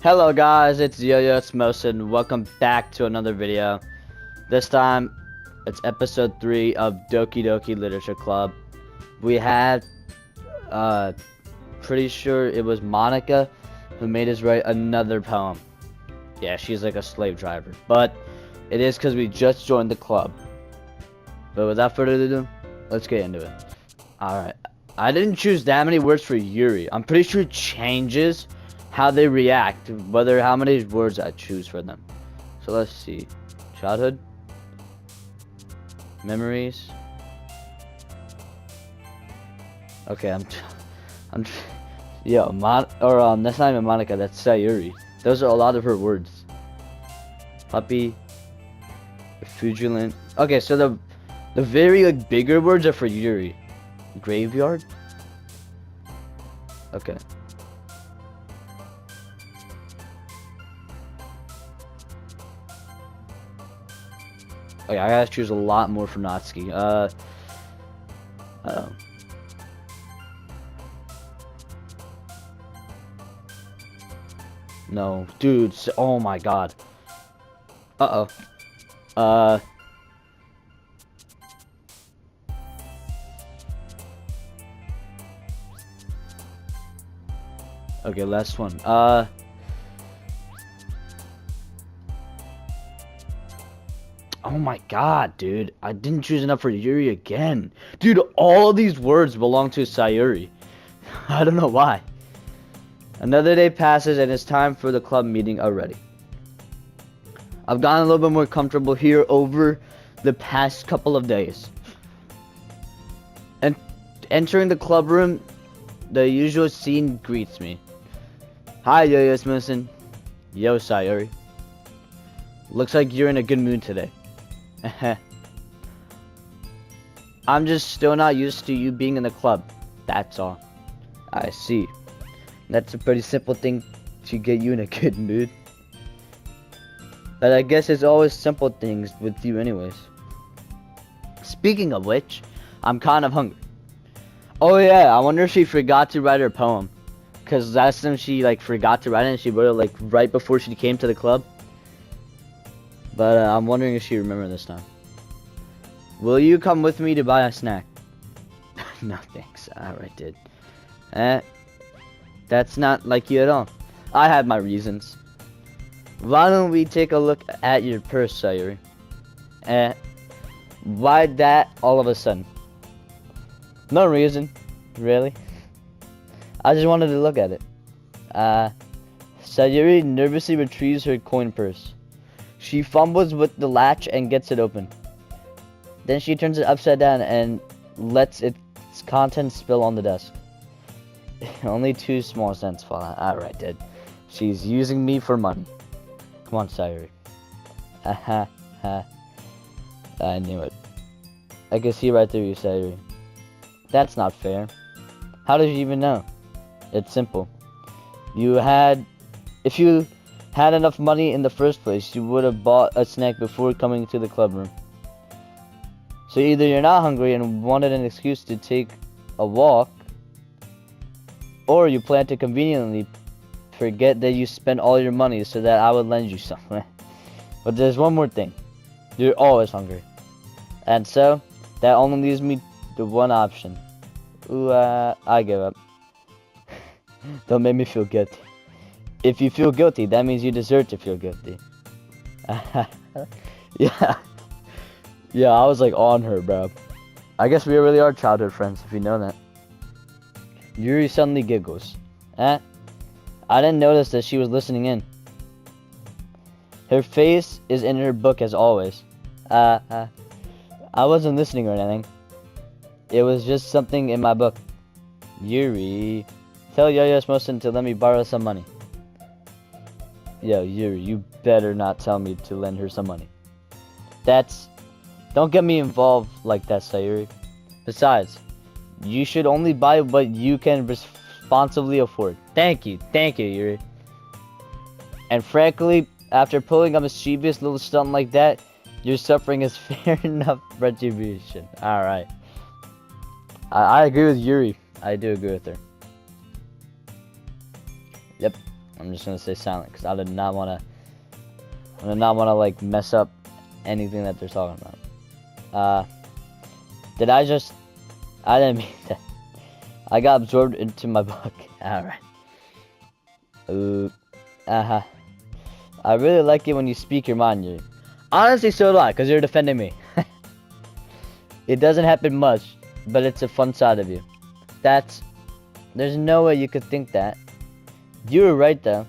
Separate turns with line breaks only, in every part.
Hello guys, it's Yo-Yo Smosin. Welcome back to another video. This time, it's episode 3 of Doki Doki Literature Club. We had, pretty sure it was Monica who made us write another poem. Yeah, she's like a slave driver. But it is because we just joined the club. But without further ado, let's get into it. Alright, I didn't choose that many words for Yuri. I'm pretty sure it changes how they react, whether how many words I choose for them. So let's see. Childhood, memories. Okay, yo, that's not even Monica, that's Sayori. Those are a lot of her words. Puppy, Fugilant. Okay, so the very like bigger words are for Yuri. Graveyard. Okay. Okay, I gotta choose a lot more for Natsuki. No, dude. Oh my god. Okay, last one. Oh my god, dude. I didn't choose enough for Yuri again. Dude, all of these words belong to Sayori. I don't know why. Another day passes and it's time for the club meeting already. I've gotten a little bit more comfortable here over the past couple of days. And entering the club room, the usual scene greets me. Hi, Yo-Yo Smosin. Yo, Sayori. Looks like you're in a good mood today. I'm just still not used to you being in the club. That's all. I see. That's a pretty simple thing to get you in a good mood. But I guess it's always simple things with you anyways. Speaking of which, I'm kind of hungry. Oh yeah, I wonder if she forgot to write her poem. Cause last time she like forgot to write it and she wrote it like right before she came to the club. But I'm wondering if she remembered this time. Will you come with me to buy a snack? No thanks, I already did. That's not like you at all. I have my reasons. Why don't we take a look at your purse, Sayori? Why that all of a sudden? No reason, really. I just wanted to look at it. Sayori nervously retrieves her coin purse. She fumbles with the latch and gets it open. Then she turns it upside down and lets its contents spill on the desk. Only 2 small cents fall out. Alright, dude. She's using me for money. Come on, Sayori. I knew it. I can see right through you, Sayori. That's not fair. How did you even know? It's simple. If you had enough money in the first place, you would have bought a snack before coming to the club room. So either you're not hungry and wanted an excuse to take a walk, or you plan to conveniently forget that you spent all your money so that I would lend you something. But there's one more thing. You're always hungry. And so, that only leaves me the one option. Ooh, I give up. Don't make me feel guilty. If you feel guilty, that means you deserve to feel guilty. Yeah. Yeah, I was like on her, bro. I guess we really are childhood friends, if you know that. Yuri suddenly giggles. I didn't notice that she was listening in. Her face is in her book as always. I wasn't listening or anything. It was just something in my book. Yuri, tell Yo-Yo Smosin to let me borrow some money. Yo, Yuri, you better not tell me to lend her some money. Don't get me involved like that, Sayori. Besides, you should only buy what you can responsibly afford. Thank you, Yuri. And frankly, after pulling a mischievous little stunt like that, your suffering is fair enough retribution. Alright. I agree with Yuri. I do agree with her. Yep. I'm just gonna say silent because I did not wanna like mess up anything that they're talking about. Did I just? I didn't mean that. I got absorbed into my book. Alright. Ooh. I really like it when you speak your mind, Yuri. Honestly, so do I, because you're defending me. It doesn't happen much, but it's a fun side of you. There's no way you could think that. You were right, though.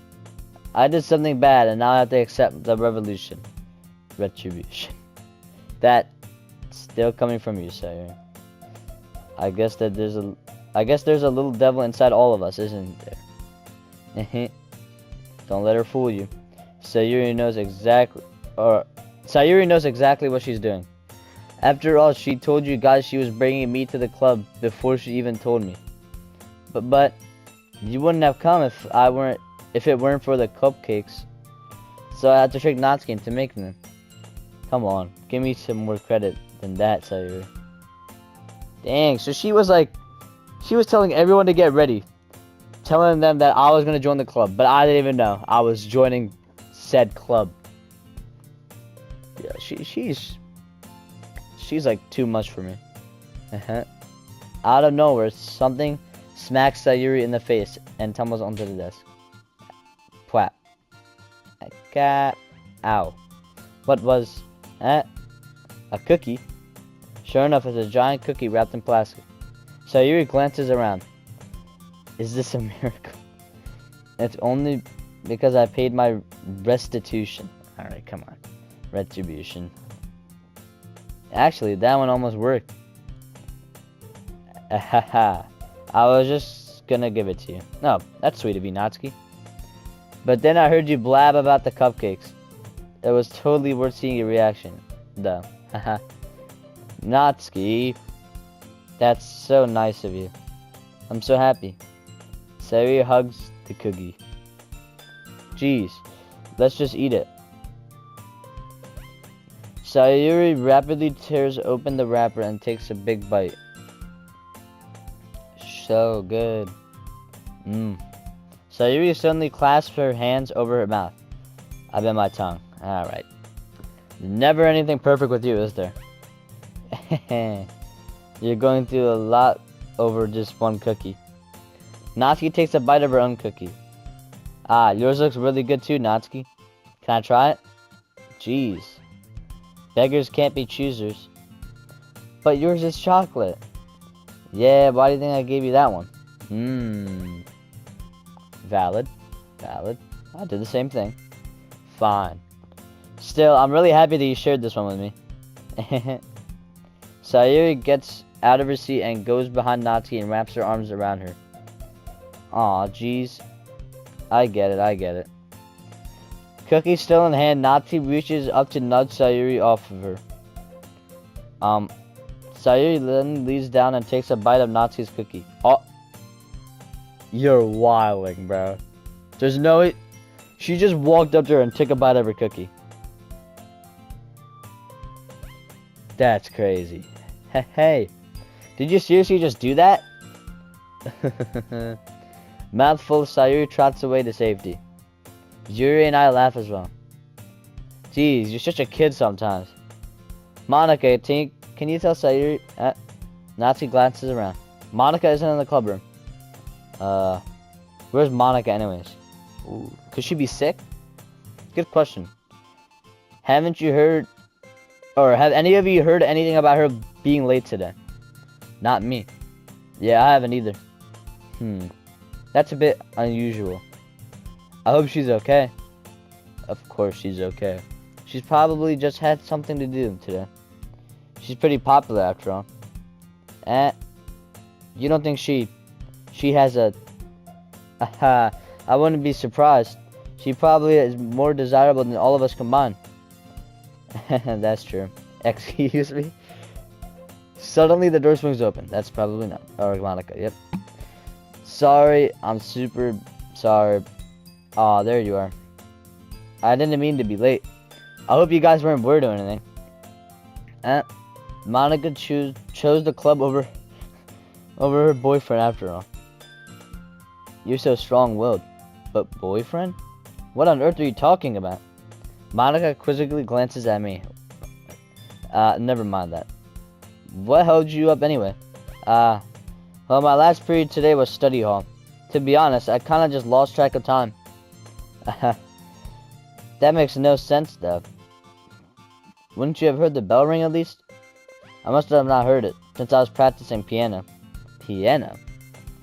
I did something bad, and now I have to accept the retribution. That's still coming from you, Sayori. I guess there's a little devil inside all of us, isn't there? Don't let her fool you. Sayori knows exactly what she's doing. After all, she told you guys she was bringing me to the club before she even told me. But you wouldn't have come if it weren't for the cupcakes. So I had to trick Natsuki into making them. Come on, give me some more credit than that, Sayori. Dang, so she was telling everyone to get ready. Telling them that I was gonna join the club, but I didn't even know I was joining said club. Yeah, she's like too much for me. Out of nowhere, something smacks Sayori in the face and tumbles onto the desk. Pwap. Ow. What was that? A cookie? Sure enough, it's a giant cookie wrapped in plastic. Sayori glances around. Is this a miracle? It's only because I paid my restitution. Alright, come on. Retribution. Actually, that one almost worked. I was just gonna give it to you. No, that's sweet of you, Natsuki. But then I heard you blab about the cupcakes. It was totally worth seeing your reaction, though. Haha. Natsuki. That's so nice of you. I'm so happy. Sayori hugs the cookie. Jeez, let's just eat it. Sayori rapidly tears open the wrapper and takes a big bite. So good. Sayori suddenly clasps her hands over her mouth. I bit my tongue. Alright. Never anything perfect with you, is there? You're going through a lot over just one cookie. Natsuki takes a bite of her own cookie. Yours looks really good too, Natsuki. Can I try it? Jeez. Beggars can't be choosers. But yours is chocolate. Yeah, why do you think I gave you that one? Valid. I did the same thing. Fine. Still, I'm really happy that you shared this one with me. Sayori gets out of her seat and goes behind Natsuki and wraps her arms around her. Aw, jeez. I get it. Cookie still in hand, Natsuki reaches up to nudge Sayori off of her. Sayori then leans down and takes a bite of Natsuki's cookie. Oh. You're wilding, bro. There's no... She just walked up to her and took a bite of her cookie. That's crazy. Hey. Did you seriously just do that? Mouthful, Sayori trots away to safety. Yuri and I laugh as well. Jeez, you're such a kid sometimes. Monica, can you tell Sayori... Natsuki glances around. Monica isn't in the club room. Where's Monica anyways? Ooh, could she be sick? Good question. Haven't you heard... Or have any of you heard anything about her being late today? Not me. Yeah, I haven't either. That's a bit unusual. I hope she's okay. Of course she's okay. She's probably just had something to do today. She's pretty popular after all. You don't think she has a... I wouldn't be surprised. She probably is more desirable than all of us combined. That's true. Excuse me? Suddenly the door swings open. That's probably not. Or Monica, yep. Sorry, I'm super sorry. Aw, there you are. I didn't mean to be late. I hope you guys weren't bored or anything. Monica chose the club over her boyfriend after all. You're so strong-willed. But boyfriend? What on earth are you talking about? Monica quizzically glances at me. Never mind that. What held you up anyway? Well, my last period today was study hall. To be honest, I kinda just lost track of time. That makes no sense, though. Wouldn't you have heard the bell ring at least? I must have not heard it, since I was practicing piano. Piano?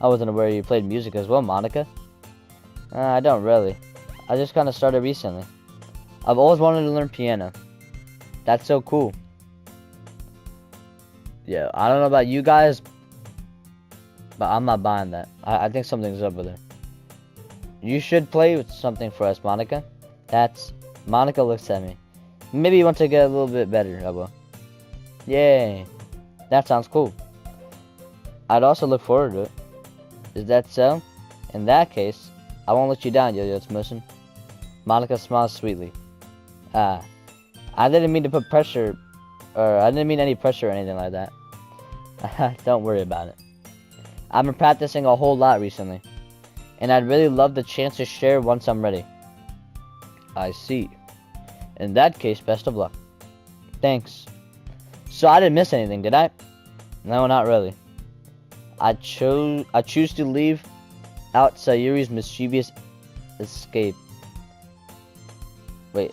I wasn't aware you played music as well, Monica. I don't really. I just kinda started recently. I've always wanted to learn piano. That's so cool. Yeah, I don't know about you guys, but I'm not buying that. I think something's up with her. You should play with something for us, Monica. Monica looks at me. Maybe once I get a little bit better, I will. Yay. That sounds cool. I'd also look forward to it. Is that so? In that case, I won't let you down, Yo-Yo Motion. Monica smiles sweetly. I didn't mean to put pressure, or I didn't mean any pressure or anything like that. Don't worry about it. I've been practicing a whole lot recently, and I'd really love the chance to share once I'm ready. I see. In that case, best of luck. Thanks. So I didn't miss anything, did I? No, not really. I choose to leave out Sayori's mischievous escape. Wait,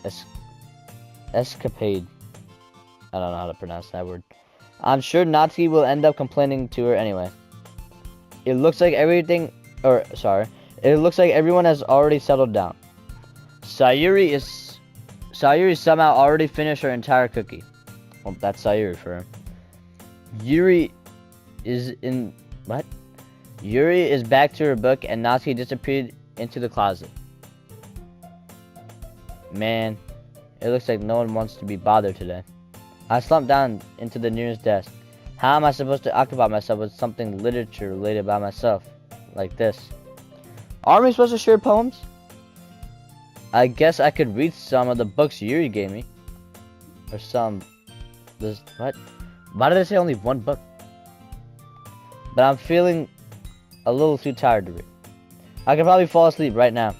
escapade. I don't know how to pronounce that word. I'm sure Natsuki will end up complaining to her anyway. It looks like everyone has already settled down. Sayori somehow already finished her entire cookie. Well, that's Sayori for her. Yuri is back to her book, and Natsuki disappeared into the closet. Man, it looks like no one wants to be bothered today. I slumped down into the nearest desk. How am I supposed to occupy myself with something literature related by myself? Like this. Aren't we supposed to share poems? I guess I could read some of the books Yuri gave me. Or some... What? Why did I say only one book? But I'm feeling a little too tired to read. I could probably fall asleep right now.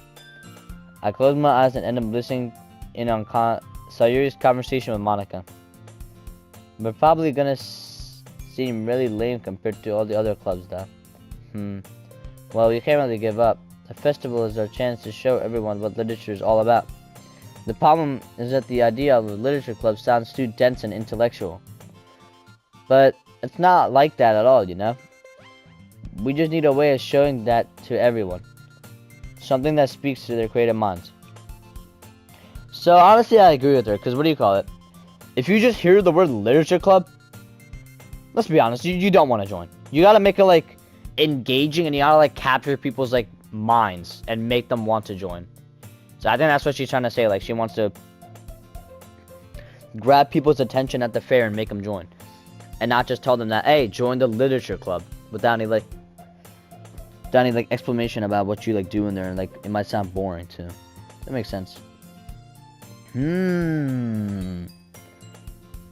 I close my eyes and end up listening in on Sayori's conversation with Monica. We're probably gonna seem really lame compared to all the other clubs, though. Well, we can't really give up. The festival is our chance to show everyone what literature is all about. The problem is that the idea of a literature club sounds too dense and intellectual. But it's not like that at all, you know? We just need a way of showing that to everyone. Something that speaks to their creative minds. So honestly, I agree with her, because what do you call it? If you just hear the word literature club, let's be honest, you don't want to join. You gotta make it like engaging, and you gotta like capture people's like minds and make them want to join. So I think that's what she's trying to say. Like, she wants to grab people's attention at the fair and make them join, and not just tell them that, hey, join the literature club, without any explanation about what you like do in there. And like, it might sound boring too. That makes sense.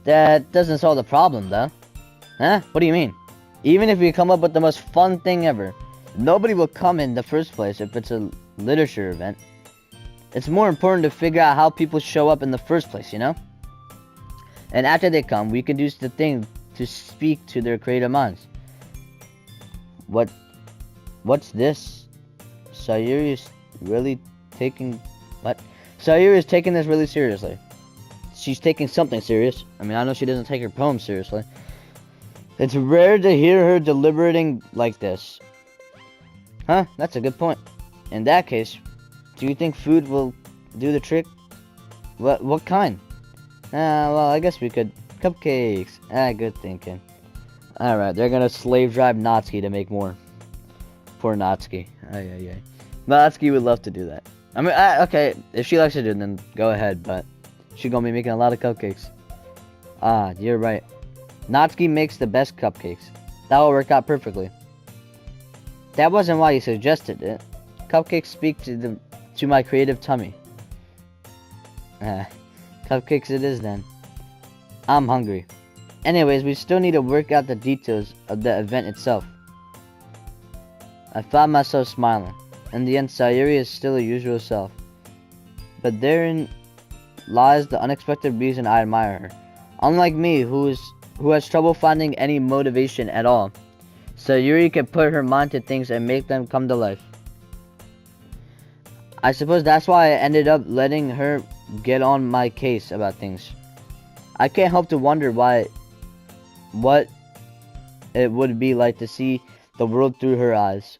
That doesn't solve the problem, though. Huh? What do you mean? Even if we come up with the most fun thing ever, nobody will come in the first place if it's a literature event. It's more important to figure out how people show up in the first place, you know? And after they come, we can do the thing to speak to their creative minds. What's this? Sayori is really taking... What? Sayori is taking this really seriously. She's taking something serious. I mean, I know she doesn't take her poems seriously. It's rare to hear her deliberating like this. Huh? That's a good point. In that case, do you think food will do the trick? What kind? Well, I guess we could... Cupcakes. Good thinking. Alright, they're gonna slave drive Natsuki to make more. Poor Natsuki. Ay. Natsuki would love to do that. I mean, okay, if she likes to do it, then go ahead, but she's gonna be making a lot of cupcakes. You're right. Natsuki makes the best cupcakes. That will work out perfectly. That wasn't why you suggested it. Cupcakes speak to my creative tummy. Cupcakes it is then. I'm hungry. Anyways, we still need to work out the details of the event itself. I found myself smiling. In the end, Sayori is still her usual self. But therein lies the unexpected reason I admire her. Unlike me, who has trouble finding any motivation at all, Sayori can put her mind to things and make them come to life. I suppose that's why I ended up letting her get on my case about things. I can't help to wonder what it would be like to see the world through her eyes.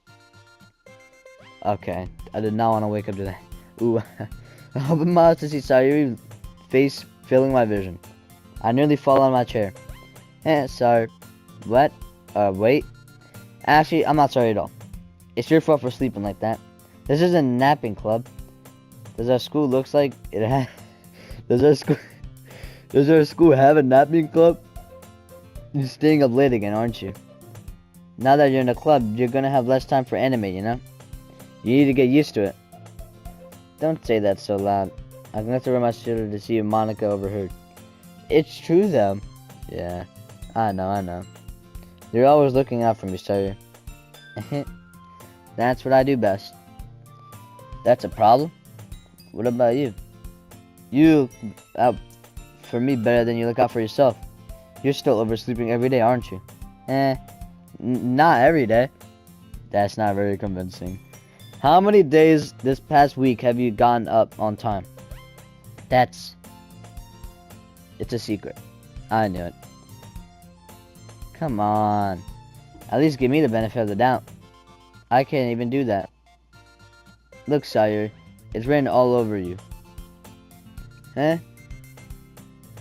Okay, I did not want to wake up to that. Ooh, I opened my eyes to see Sayori's face filling my vision. I nearly fell on my chair. Sorry. What? Wait. Actually, I'm not sorry at all. It's your fault for sleeping like that. This isn't a napping club. Does our school looks like it has... Does our school have a napping club? You're staying up late again, aren't you? Now that you're in the club, you're gonna have less time for anime, you know? You need to get used to it. Don't say that so loud. I'm gonna have to run my shoulder to see if Monica overheard. It's true though. Yeah, I know. You're always looking out for me, Sayori. That's what I do best. That's a problem? What about you? You look out for me better than you look out for yourself. You're still oversleeping every day, aren't you? Not every day. That's not very convincing. How many days this past week have you gotten up on time? It's a secret. I knew it. Come on. At least give me the benefit of the doubt. I can't even do that. Look, Sayori. It's written all over you. Huh?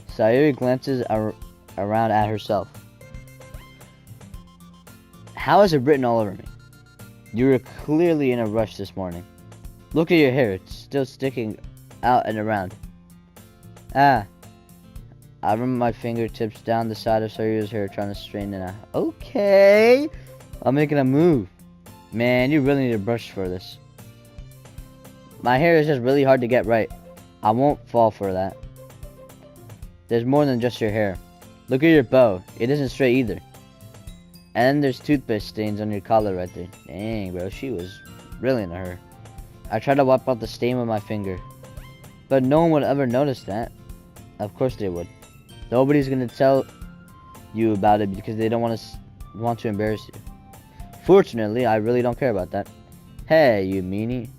Sayori glances around at herself. How is it written all over me? You were clearly in a rush this morning. Look at your hair. It's still sticking out and around. I run my fingertips down the side of Sayori's hair, trying to straighten it out. Okay. I'm making a move. Man, you really need a brush for this. My hair is just really hard to get right. I won't fall for that. There's more than just your hair. Look at your bow. It isn't straight either. And then there's toothpaste stains on your collar right there. Dang, bro. She was really in a hurry. I tried to wipe out the stain with my finger. But no one would ever notice that. Of course they would. Nobody's gonna tell you about it because they don't want to embarrass you. Fortunately, I really don't care about that. Hey, you meanie.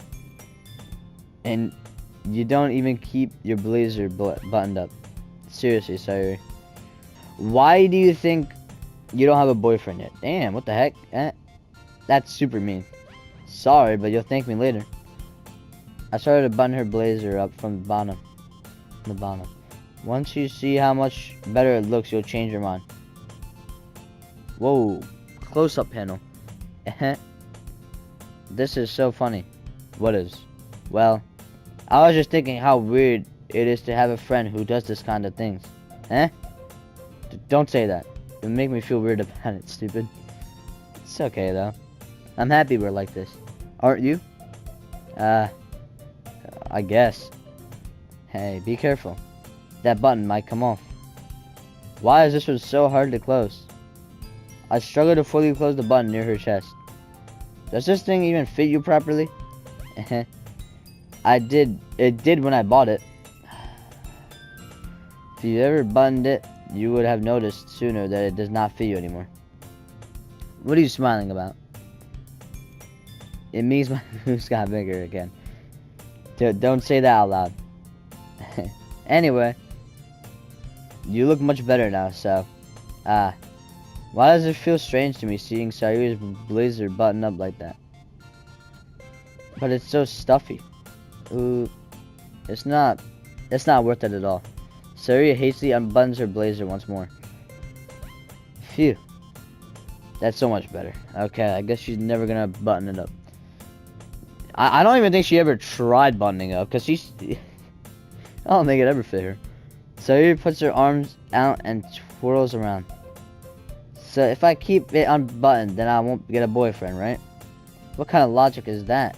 And you don't even keep your blazer buttoned up. Seriously, Sayori. Why do you think you don't have a boyfriend yet? Damn, what the heck? That's super mean. Sorry, but you'll thank me later. I started to button her blazer up from the bottom. Once you see how much better it looks, you'll change your mind. Whoa, close-up panel. This is so funny. What is? Well, I was just thinking how weird it is to have a friend who does this kind of things. Don't say that. It'll make me feel weird about it, stupid. It's okay, though. I'm happy we're like this. Aren't you? I guess. Hey, be careful. That button might come off. Why is this one so hard to close? I struggle to fully close the button near her chest. Does this thing even fit you properly? It did when I bought it. If you ever buttoned it, you would have noticed sooner that it does not fit you anymore. What are you smiling about? It means my boobs got bigger again. Don't say that out loud. Anyway, you look much better now, so... why does it feel strange to me seeing Sayori's blazer buttoned up like that? But it's so stuffy. Ooh, it's not worth it at all. Sayori hastily unbuttons her blazer once more. Phew. That's so much better. Okay, I guess she's never gonna button it up. I don't even think she ever tried buttoning it up, because she's... I don't think it ever fit her. Sayori puts her arms out and twirls around. So if I keep it unbuttoned, then I won't get a boyfriend, right? What kind of logic is that?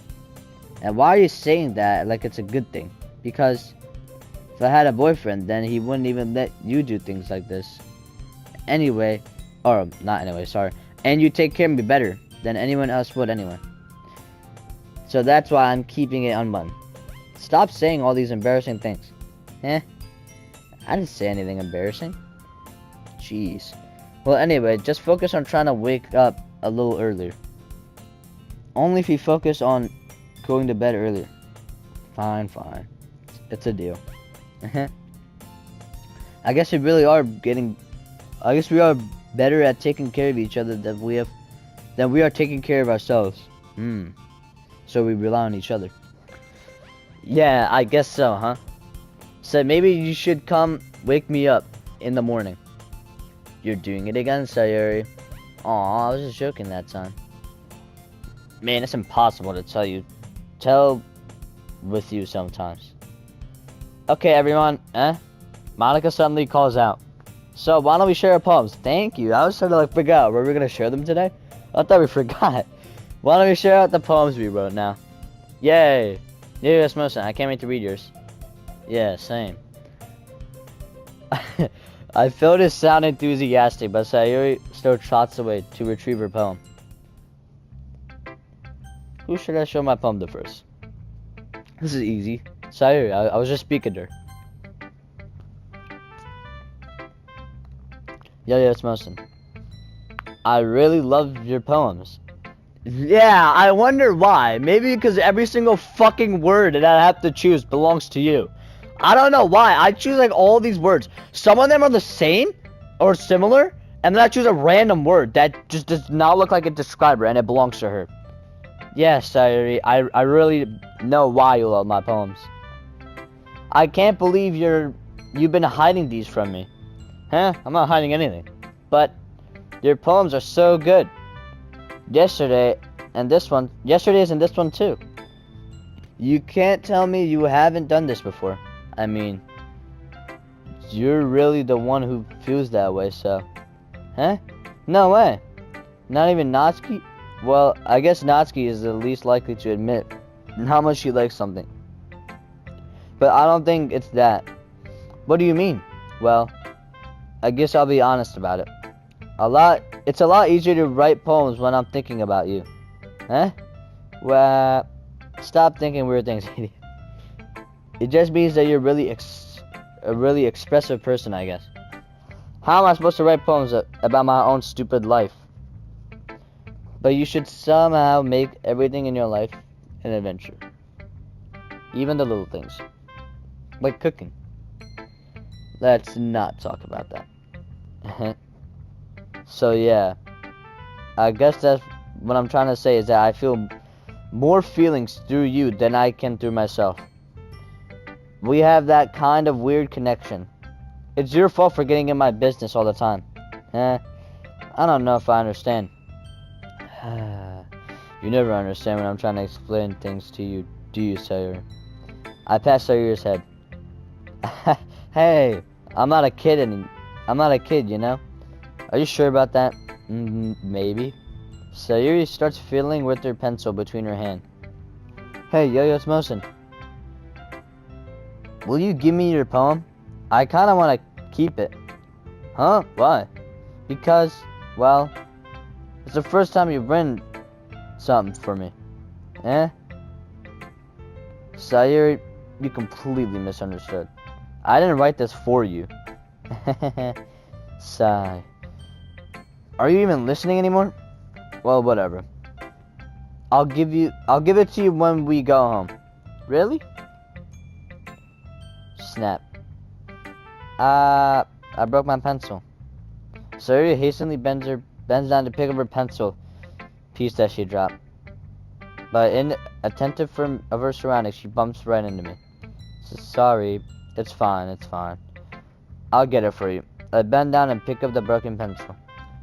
And why are you saying that like it's a good thing? Because if I had a boyfriend, then he wouldn't even let you do things like this. Anyway, or not anyway, sorry. And you take care of me better than anyone else would anyway. So that's why I'm keeping it unbuttoned. Stop saying all these embarrassing things. Eh? I didn't say anything embarrassing. Jeez. Well, anyway, just focus on trying to wake up a little earlier. Only if you focus on going to bed earlier. Fine, fine. It's a deal. I guess we really are I guess we are better at taking care of each other than we are taking care of ourselves. So we rely on each other. Yeah, I guess so, huh? So maybe you should come wake me up in the morning. You're doing it again, Sayori. Aw, I was just joking that time. Man, it's impossible to tell with you sometimes. Okay, everyone, Monica suddenly calls out. So, why don't we share our poems? Thank you. I was trying to figure out, were we going to share them today? I thought we forgot. Why don't we share out the poems we wrote now? Yay! Yes, Mosen, I can't wait to read yours. Yeah, same. I feel to sound enthusiastic, but Sayori still trots away to retrieve her poem. Who should I show my poem to first? This is easy. Sayori, I was just speaking to her. Yeah, it's Mosen. I really love your poems. Yeah, I wonder why. Maybe because every single fucking word that I have to choose belongs to you. I don't know why. I choose all these words. Some of them are the same or similar, and then I choose a random word that just does not look like a describer and it belongs to her. Yes, Sayori, I really know why you love my poems. I can't believe you've been hiding these from me. Huh? I'm not hiding anything. But your poems are so good. Yesterday's and this one too. You can't tell me you haven't done this before. I mean, you're really the one who feels that way, so. Huh? No way. Not even Natsuki? Well, I guess Natsuki is the least likely to admit how much she likes something. But I don't think it's that. What do you mean? Well, I guess I'll be honest about it. It's a lot easier to write poems when I'm thinking about you. Huh? Well, stop thinking weird things, idiot. It just means that you're a really expressive person, I guess. How am I supposed to write poems about my own stupid life? But you should somehow make everything in your life an adventure. Even the little things. Like cooking. Let's not talk about that. So yeah. I guess that's what I'm trying to say, is that I feel more feelings through you than I can through myself. We have that kind of weird connection. It's your fault for getting in my business all the time. I don't know if I understand. You never understand when I'm trying to explain things to you, do you, Sayori? I passed Sayori's head. Hey, I'm not a kid, you know? Are you sure about that? Maybe. Sayori starts fiddling with her pencil between her hand. Hey, Yo-Yo Mosen. Will you give me your poem? I kinda wanna keep it. Huh? Why? Because, well, it's the first time you've written something for me. Sayori, you completely misunderstood. I didn't write this for you. Sigh. Are you even listening anymore? Well, whatever. I'll give it to you when we go home. Really? Snap. I broke my pencil. Sayori hastily bends down to pick up her pencil piece that she dropped. But inattentive of her surroundings, she bumps right into me. Sorry. It's fine. I'll get it for you. I bend down and pick up the broken pencil.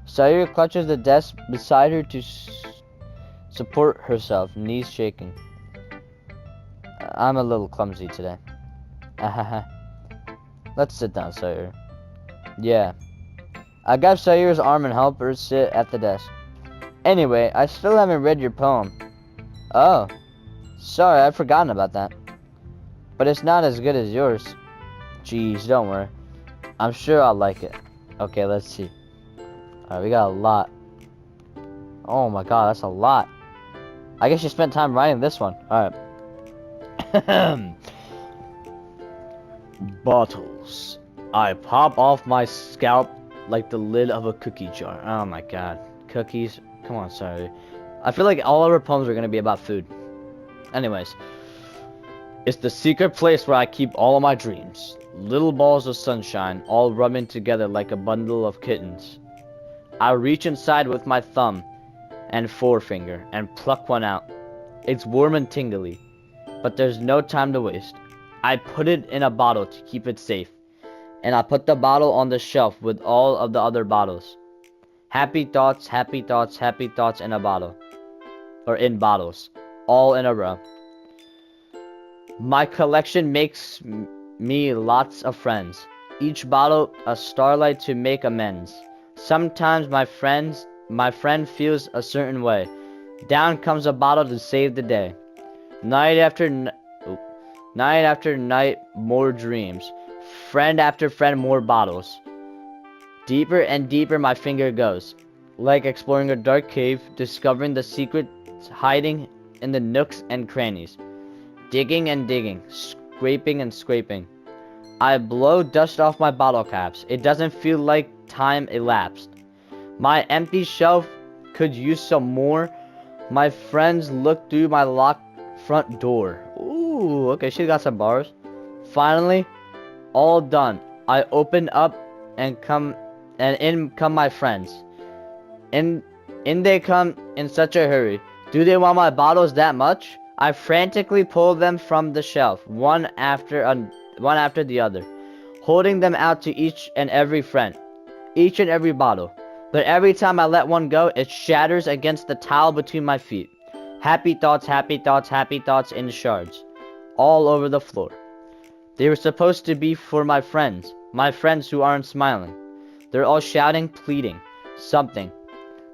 Sayori clutches the desk beside her to support herself, knees shaking. I'm a little clumsy today. Let's sit down, Sayori. Yeah. I grab Sayori's arm and help her sit at the desk. Anyway, I still haven't read your poem. Oh. Sorry, I'd forgotten about that. But it's not as good as yours. Jeez, don't worry. I'm sure I'll like it. Okay, let's see. Alright, we got a lot. Oh my god, that's a lot. I guess you spent time writing this one. Alright. Bottles. I pop off my scalp like the lid of a cookie jar. Oh my god. Cookies. Come on, sorry. I feel like all of our poems are gonna be about food. Anyways. It's the secret place where I keep all of my dreams. Little balls of sunshine, all rubbing together like a bundle of kittens. I reach inside with my thumb and forefinger and pluck one out. It's warm and tingly, but there's no time to waste. I put it in a bottle to keep it safe, and I put the bottle on the shelf with all of the other bottles. Happy thoughts, happy thoughts, happy thoughts in a bottle. Or in bottles. All in a row. My collection makes me lots of friends. Each bottle a starlight to make amends. Sometimes my friend feels a certain way. Down comes a bottle to save the day. Night after night, more dreams. Friend after friend, more bottles. Deeper and deeper my finger goes, like exploring a dark cave, discovering the secrets hiding in the nooks and crannies. Digging and digging, scraping and scraping. I blow dust off my bottle caps. It doesn't feel like time elapsed. My empty shelf could use some more. My friends look through my locked front door. Ooh, okay, she got some bars. Finally, all done. I open up and in come my friends. In they come in such a hurry. Do they want my bottles that much? I frantically pull them from the shelf, one after the other, holding them out to each and every friend, each and every bottle. But every time I let one go, it shatters against the tile between my feet. Happy thoughts, happy thoughts, happy thoughts in shards, all over the floor. They were supposed to be for my friends who aren't smiling. They're all shouting, pleading, something.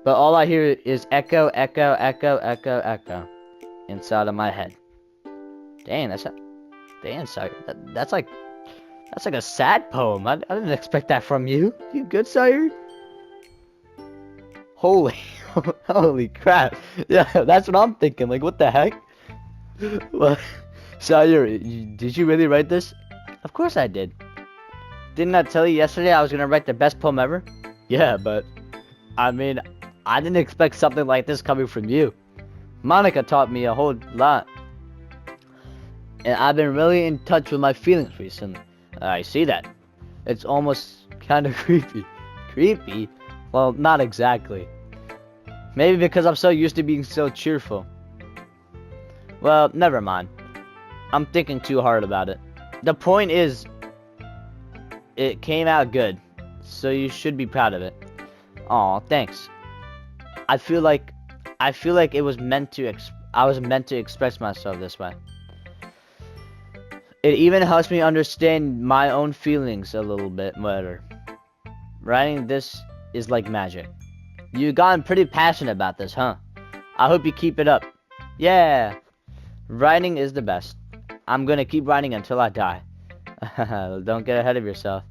But all I hear is echo, echo, echo, echo, echo. Inside of my head. Dang, sorry. That's like a sad poem. I didn't expect that from you. You good, Sayori? Holy crap. Yeah, that's what I'm thinking. Like, what the heck? Well, Sayori, did you really write this? Of course I did. Didn't I tell you yesterday I was gonna write the best poem ever? Yeah, but I mean, I didn't expect something like this coming from you. Monica taught me a whole lot. And I've been really in touch with my feelings recently. I see that. It's almost kind of creepy. Creepy? Well, not exactly. Maybe because I'm so used to being so cheerful. Well, never mind. I'm thinking too hard about it. The point is, it came out good. So you should be proud of it. Aw, thanks. I feel like it was I was meant to express myself this way. It even helps me understand my own feelings a little bit better. Writing this is like magic. You've gotten pretty passionate about this, huh? I hope you keep it up. Yeah! Writing is the best. I'm gonna keep writing until I die. Don't get ahead of yourself.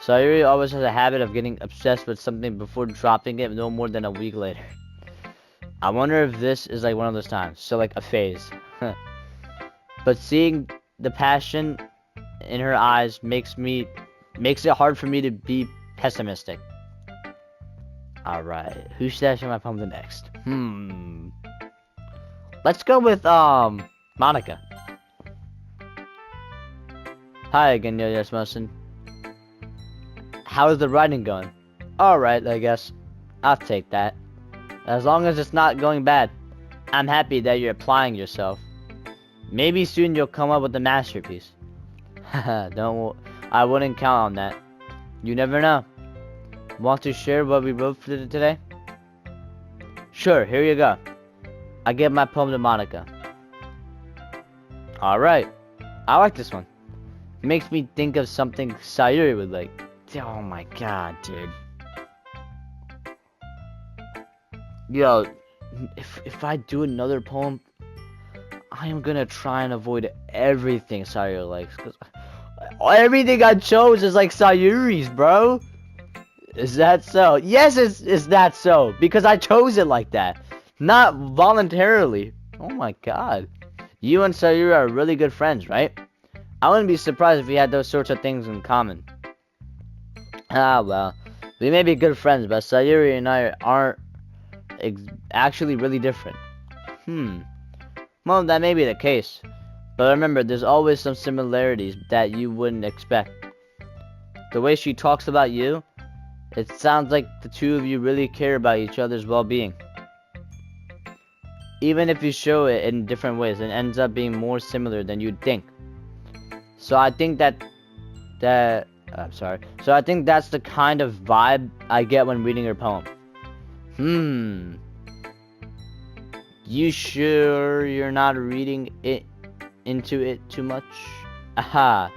Sayori always has a habit of getting obsessed with something before dropping it no more than a week later. I wonder if this is like one of those times. So like a phase. But seeing the passion in her eyes makes it hard for me to be pessimistic. Alright, who's stashing my poem the next? Let's go with Monica. Hi again, Yo-Yo Smosin. How is the writing going? Alright, I guess. I'll take that. As long as it's not going bad, I'm happy that you're applying yourself. Maybe soon you'll come up with a masterpiece. I wouldn't count on that. You never know. Want to share what we wrote for today? Sure, here you go. I give my poem to Monica. Alright. I like this one. It makes me think of something Sayori would like. Oh my god, dude. Yo, if I do another poem, I am gonna try and avoid everything Sayori likes, cause everything I chose is like Sayori's, bro. Is that so? Yes, is that so? Because I chose it like that, not voluntarily. Oh my god. You and Sayori are really good friends, right? I wouldn't be surprised if we had those sorts of things in common. Ah, well. We may be good friends, but Sayori and I aren't actually really different. Hmm. Well, that may be the case. But remember, there's always some similarities that you wouldn't expect. The way she talks about you, it sounds like the two of you really care about each other's well-being. Even if you show it in different ways, it ends up being more similar than you'd think. So I think So I think that's the kind of vibe I get when reading her poem. You sure you're not reading it into it too much? Aha.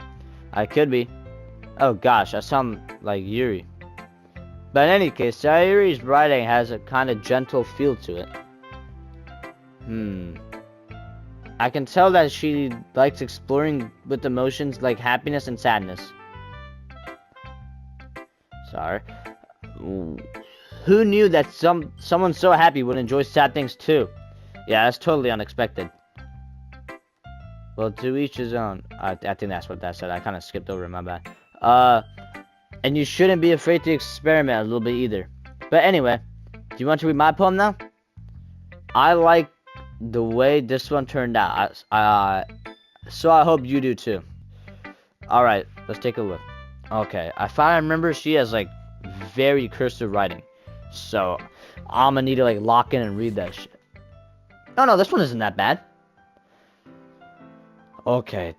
I could be. Oh gosh, I sound like Yuri. But in any case, Sayori's writing has a kind of gentle feel to it. I can tell that she likes exploring with emotions like happiness and sadness. Sorry. Who knew that someone so happy would enjoy sad things too? Yeah, that's totally unexpected. Well, to each his own. I think that's what that said. I kind of skipped over it, my bad. And you shouldn't be afraid to experiment a little bit either. But anyway, do you want to read my poem now? I like the way this one turned out. So I hope you do too. Alright, let's take a look. Okay, if I remember, she has like very cursive writing. So I'm gonna need to like lock in and read that shit. No, this one isn't that bad. Okay,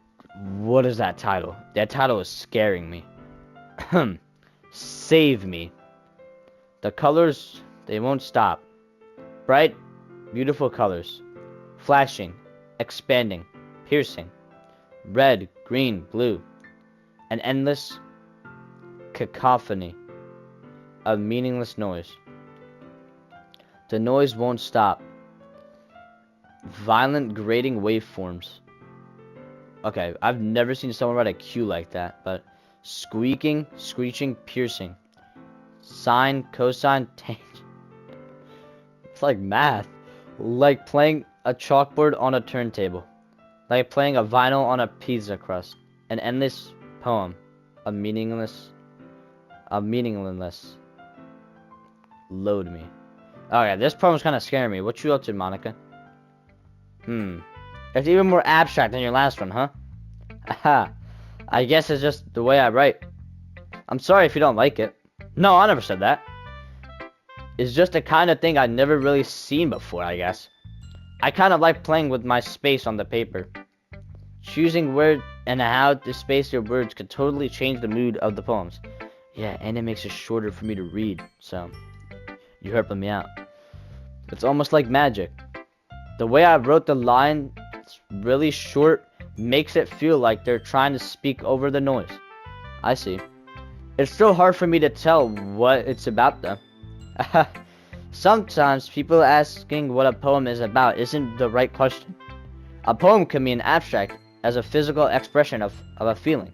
what is that title? That title is scaring me. Save me. The colors, they won't stop. Bright, beautiful colors. Flashing, expanding, piercing. Red, green, blue. An endless cacophony of meaningless noise. The noise won't stop. Violent grating waveforms. Okay, I've never seen someone write a Q like that, but squeaking, screeching, piercing. Sine, cosine, tangent. It's like math. Like playing a chalkboard on a turntable. Like playing a vinyl on a pizza crust. An endless poem. A meaningless. Load me. Oh yeah, this poem's kind of scaring me. What you up to, Monica? It's even more abstract than your last one, huh? Aha. I guess it's just the way I write. I'm sorry if you don't like it. No, I never said that. It's just the kind of thing I've never really seen before, I guess. I kind of like playing with my space on the paper. Choosing where and how to space your words could totally change the mood of the poems. Yeah, and it makes it shorter for me to read, so you're helping me out. It's almost like magic. The way I wrote the line, it's really short, makes it feel like they're trying to speak over the noise. I see. It's still hard for me to tell what it's about, though. Sometimes people asking what a poem is about isn't the right question. A poem can be an abstract as a physical expression of a feeling,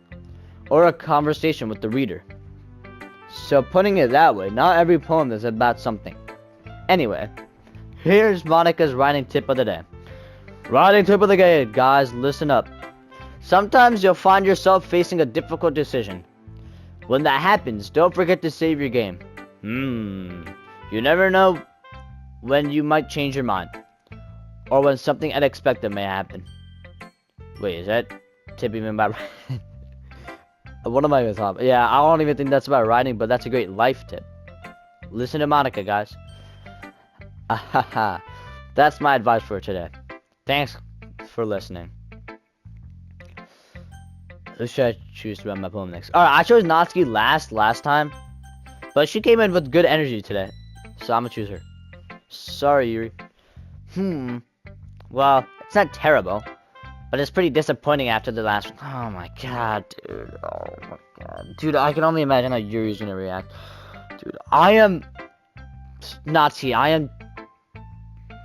or a conversation with the reader. So putting it that way, not every poem is about something. Anyway, here's Monica's writing tip of the day. Writing tip of the day, guys, listen up. Sometimes you'll find yourself facing a difficult decision. When that happens, don't forget to save your game. You never know when you might change your mind, or when something unexpected may happen. Wait, is that tip even about writing? What am I even talking about? Yeah, I don't even think that's about writing, but that's a great life tip. Listen to Monica, guys. That's my advice for today. Thanks for listening. Who should I choose to read my poem next? Alright, I chose Natsuki last time, but she came in with good energy today, so I'm gonna choose her. Sorry, Yuri. Well, it's not terrible, but it's pretty disappointing after the last one. Oh my god, dude. Oh my god. Dude, I can only imagine how Yuri's gonna react. Dude, I am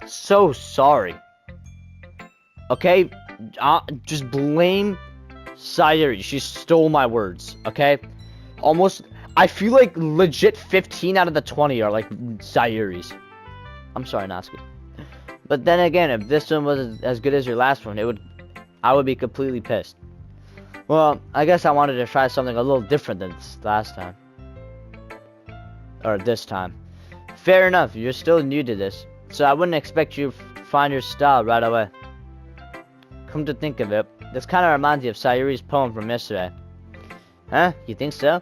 so sorry. Okay? Just blame Sayori. She stole my words, okay? Almost, I feel like legit 15 out of the 20 are like Sayori's. I'm sorry, Natsuki. But then again, if this one was as good as your last one, I would be completely pissed. Well, I guess I wanted to try something a little different than last time. Or this time. Fair enough, you're still new to this, so I wouldn't expect you to find your style right away. Come to think of it, this kind of reminds you of Sayori's poem from yesterday. Huh? You think so?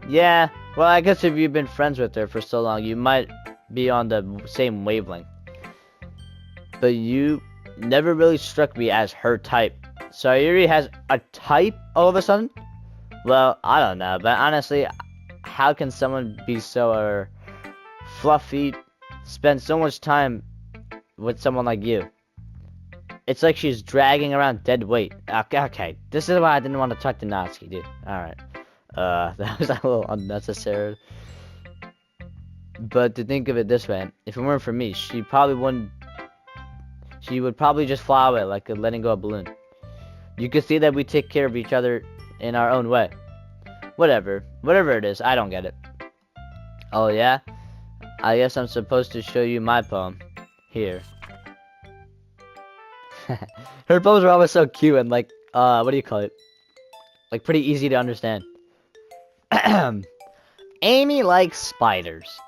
Yeah, well, I guess if you've been friends with her for so long, you might be on the same wavelength. But you never really struck me as her type. Sayori has a type all of a sudden? Well, I don't know, but honestly, how can someone be so fluffy, spend so much time with someone like you? It's like she's dragging around dead weight. Okay, this is why I didn't want to talk to Natsuki, dude. Alright. That was a little unnecessary. But to think of it this way, if it weren't for me, she would probably just fly away like a letting go of balloon. You could see that we take care of each other in our own way. Whatever it is, I don't get it. Oh yeah? I guess I'm supposed to show you my poem. Here. Her poems are always so cute and like, what do you call it? Like pretty easy to understand. Amy likes spiders.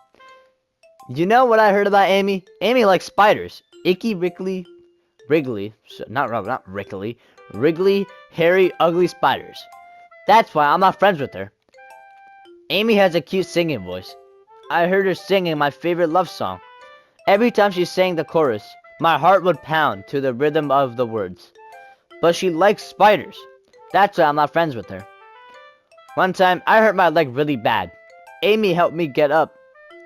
You know what I heard about Amy? Amy likes spiders. Icky, Wriggly, not Rickly, Wriggly, hairy, ugly spiders. That's why I'm not friends with her. Amy has a cute singing voice. I heard her singing my favorite love song. Every time she sang the chorus, my heart would pound to the rhythm of the words. But she likes spiders. That's why I'm not friends with her. One time, I hurt my leg really bad. Amy helped me up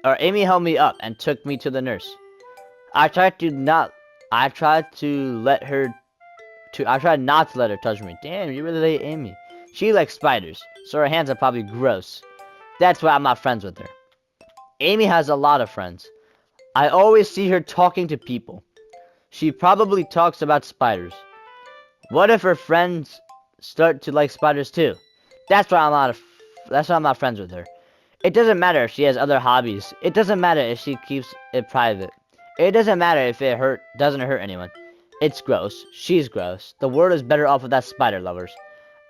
and took me to the nurse. I tried not to let her touch me. Damn, you really hate Amy. She likes spiders, so her hands are probably gross. That's why I'm not friends with her. Amy has a lot of friends. I always see her talking to people. She probably talks about spiders. What if her friends start to like spiders too? That's why I'm not friends with her. It doesn't matter if she has other hobbies. It doesn't matter if she keeps it private. It doesn't matter if it doesn't hurt anyone. It's gross. She's gross. The world is better off without spider lovers.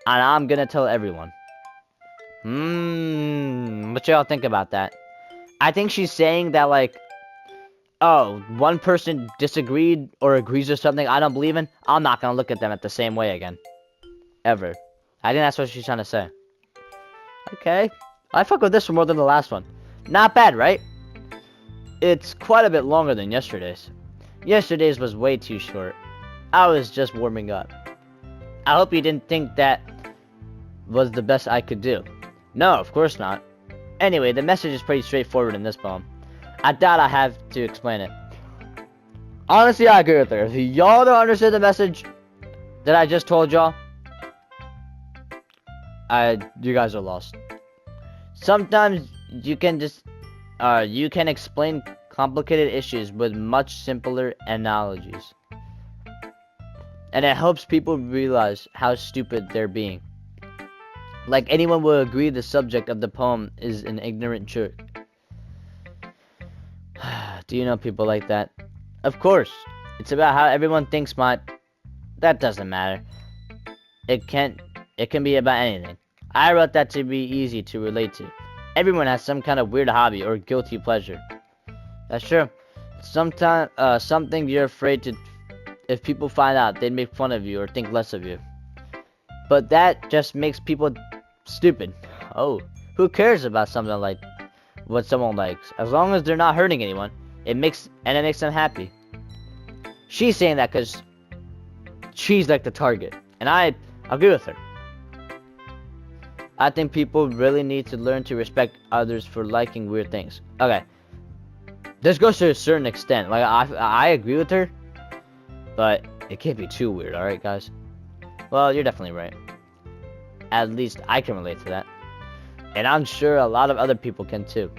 And I'm gonna tell everyone. What y'all think about that? I think she's saying that like, oh, one person disagreed or agrees with something I don't believe in, I'm not gonna look at them at the same way again. Ever. I think that's what she's trying to say. Okay. I fuck with this one more than the last one. Not bad, right? It's quite a bit longer than yesterday's. Yesterday's was way too short. I was just warming up. I hope you didn't think that was the best I could do. No, of course not. Anyway, the message is pretty straightforward in this poem. I doubt I have to explain it. Honestly, I agree with her. If y'all don't understand the message that I just told y'all, you guys are lost. Sometimes you can explain complicated issues with much simpler analogies. And it helps people realize how stupid they're being. Like anyone will agree the subject of the poem is an ignorant jerk. Do you know people like that? Of course. It's about how everyone thinks that doesn't matter. It can be about anything. I wrote that to be easy to relate to. Everyone has some kind of weird hobby or guilty pleasure. That's true. Sometimes, something you're afraid to, if people find out, they'd make fun of you or think less of you. But that just makes people stupid. Oh, who cares about something like what someone likes? As long as they're not hurting anyone, it makes them happy. She's saying that because she's like the target, and I agree with her. I think people really need to learn to respect others for liking weird things. Okay, this goes to a certain extent. Like I agree with her, but it can't be too weird. All right, guys. Well, you're definitely right. At least I can relate to that, and I'm sure a lot of other people can too.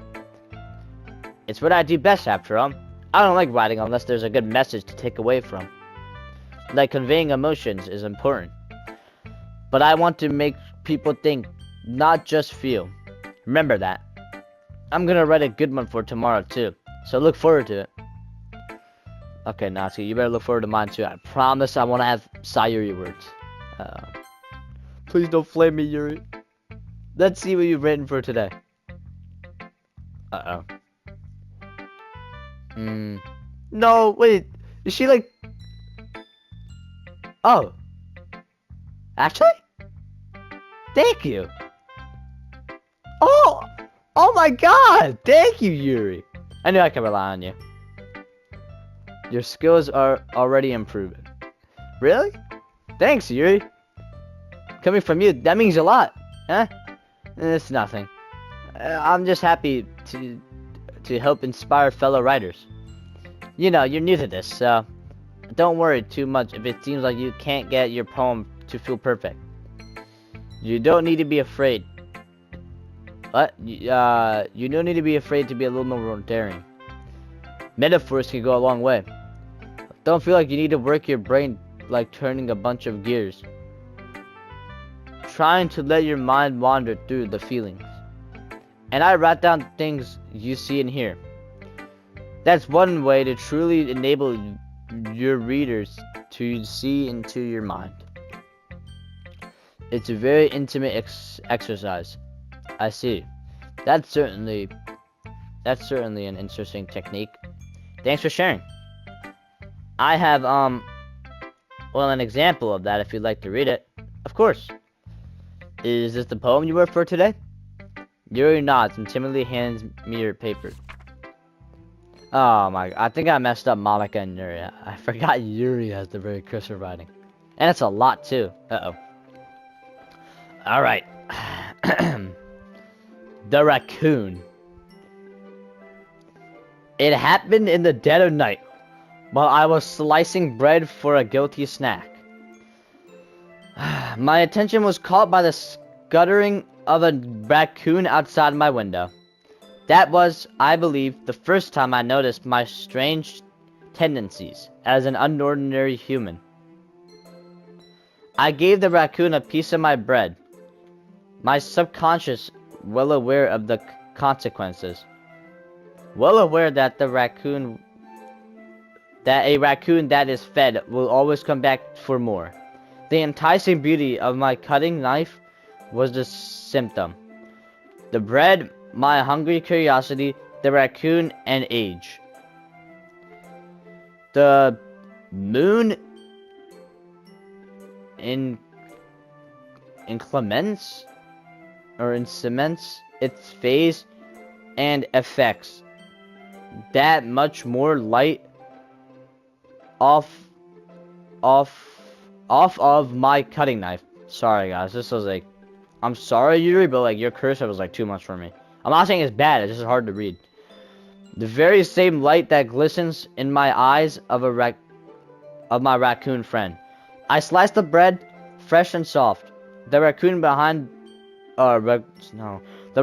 It's what I do best, after all. I don't like writing unless there's a good message to take away from. Like conveying emotions is important, but I want to make people think, not just feel. Remember that. I'm gonna write a good one for tomorrow too, so look forward to it. Okay, Natsuki, you better look forward to mine too. I promise I want to have Sayori words. Please don't flame me, Yuri. Let's see what you've written for today. Uh-oh. No, wait. Is she like... Oh. Actually? Thank you. Oh! Oh my god! Thank you, Yuri. I knew I could rely on you. Your skills are already improving. Really? Thanks, Yuri. Coming from you, that means a lot. Huh? It's nothing. I'm just happy to help inspire fellow writers. You know, you're new to this, so don't worry too much if it seems like you can't get your poem to feel perfect. You don't need to be afraid. What? You don't need to be afraid to be a little more daring. Metaphors can go a long way. Don't feel like you need to work your brain like turning a bunch of gears. Trying to let your mind wander through the feelings. And I write down things you see and hear. That's one way to truly enable your readers to see into your mind. It's a very intimate exercise. I see. That's certainly an interesting technique. Thanks for sharing. I have well, an example of that if you'd like to read it. Of course. Is this the poem you wrote for today? Yuri nods and timidly hands me your paper. Oh my, I think I messed up Monica and Yuri. I forgot Yuri has the very crisp writing. And it's a lot too. Uh-oh. Alright. The raccoon. It happened in the dead of night, while I was slicing bread for a guilty snack. My attention was caught by the scuttering of a raccoon outside my window. That was, I believe, the first time I noticed my strange tendencies as an unordinary human. I gave the raccoon a piece of my bread, my subconscious well aware of the consequences. Well aware that a raccoon that is fed will always come back for more. The enticing beauty of my cutting knife was the symptom. The bread, my hungry curiosity, the raccoon, and age. The moon inclements its phase and effects. That much more light off of my cutting knife. Sorry guys, this was like, I'm sorry Yuri, but like your cursor was like too much for me. I'm not saying it's bad, it's just hard to read. The very same light that glistens in my eyes of my raccoon friend. I sliced the bread, fresh and soft. The raccoon the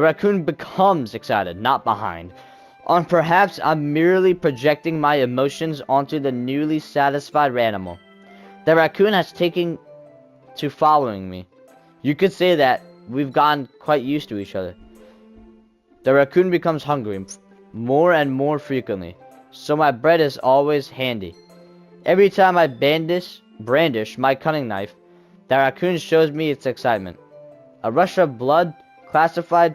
raccoon becomes excited, not behind. Or perhaps I'm merely projecting my emotions onto the newly satisfied animal. The raccoon has taken to following me. You could say that we've gotten quite used to each other. The raccoon becomes hungry more and more frequently, so my bread is always handy. Every time I brandish my cutting knife, the raccoon shows me its excitement. A rush of blood, classified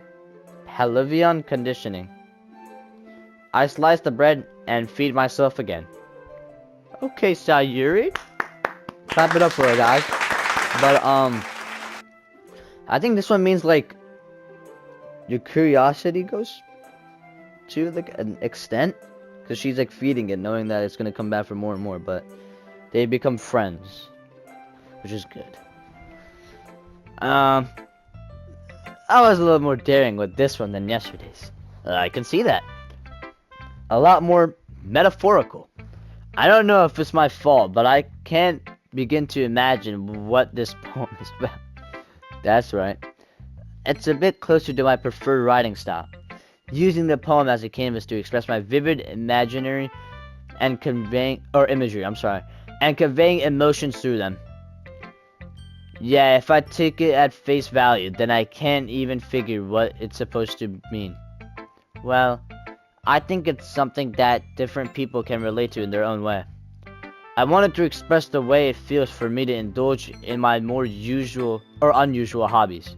Pavlovian conditioning. I slice the bread and feed myself again. Okay, Sayori. Clap it up for her, guys. But, I think this one means, like, your curiosity goes to, like, an extent. Because she's, like, feeding it, knowing that it's going to come back for more and more. But they become friends. Which is good. I was a little more daring with this one than yesterday's. I can see that. A lot more metaphorical. I don't know if it's my fault, but I can't begin to imagine what this poem is about. That's right. It's a bit closer to my preferred writing style. Using the poem as a canvas to express my vivid imaginary and conveying emotions through them. Yeah, if I take it at face value, then I can't even figure what it's supposed to mean. Well, I think it's something that different people can relate to in their own way. I wanted to express the way it feels for me to indulge in my more usual or unusual hobbies.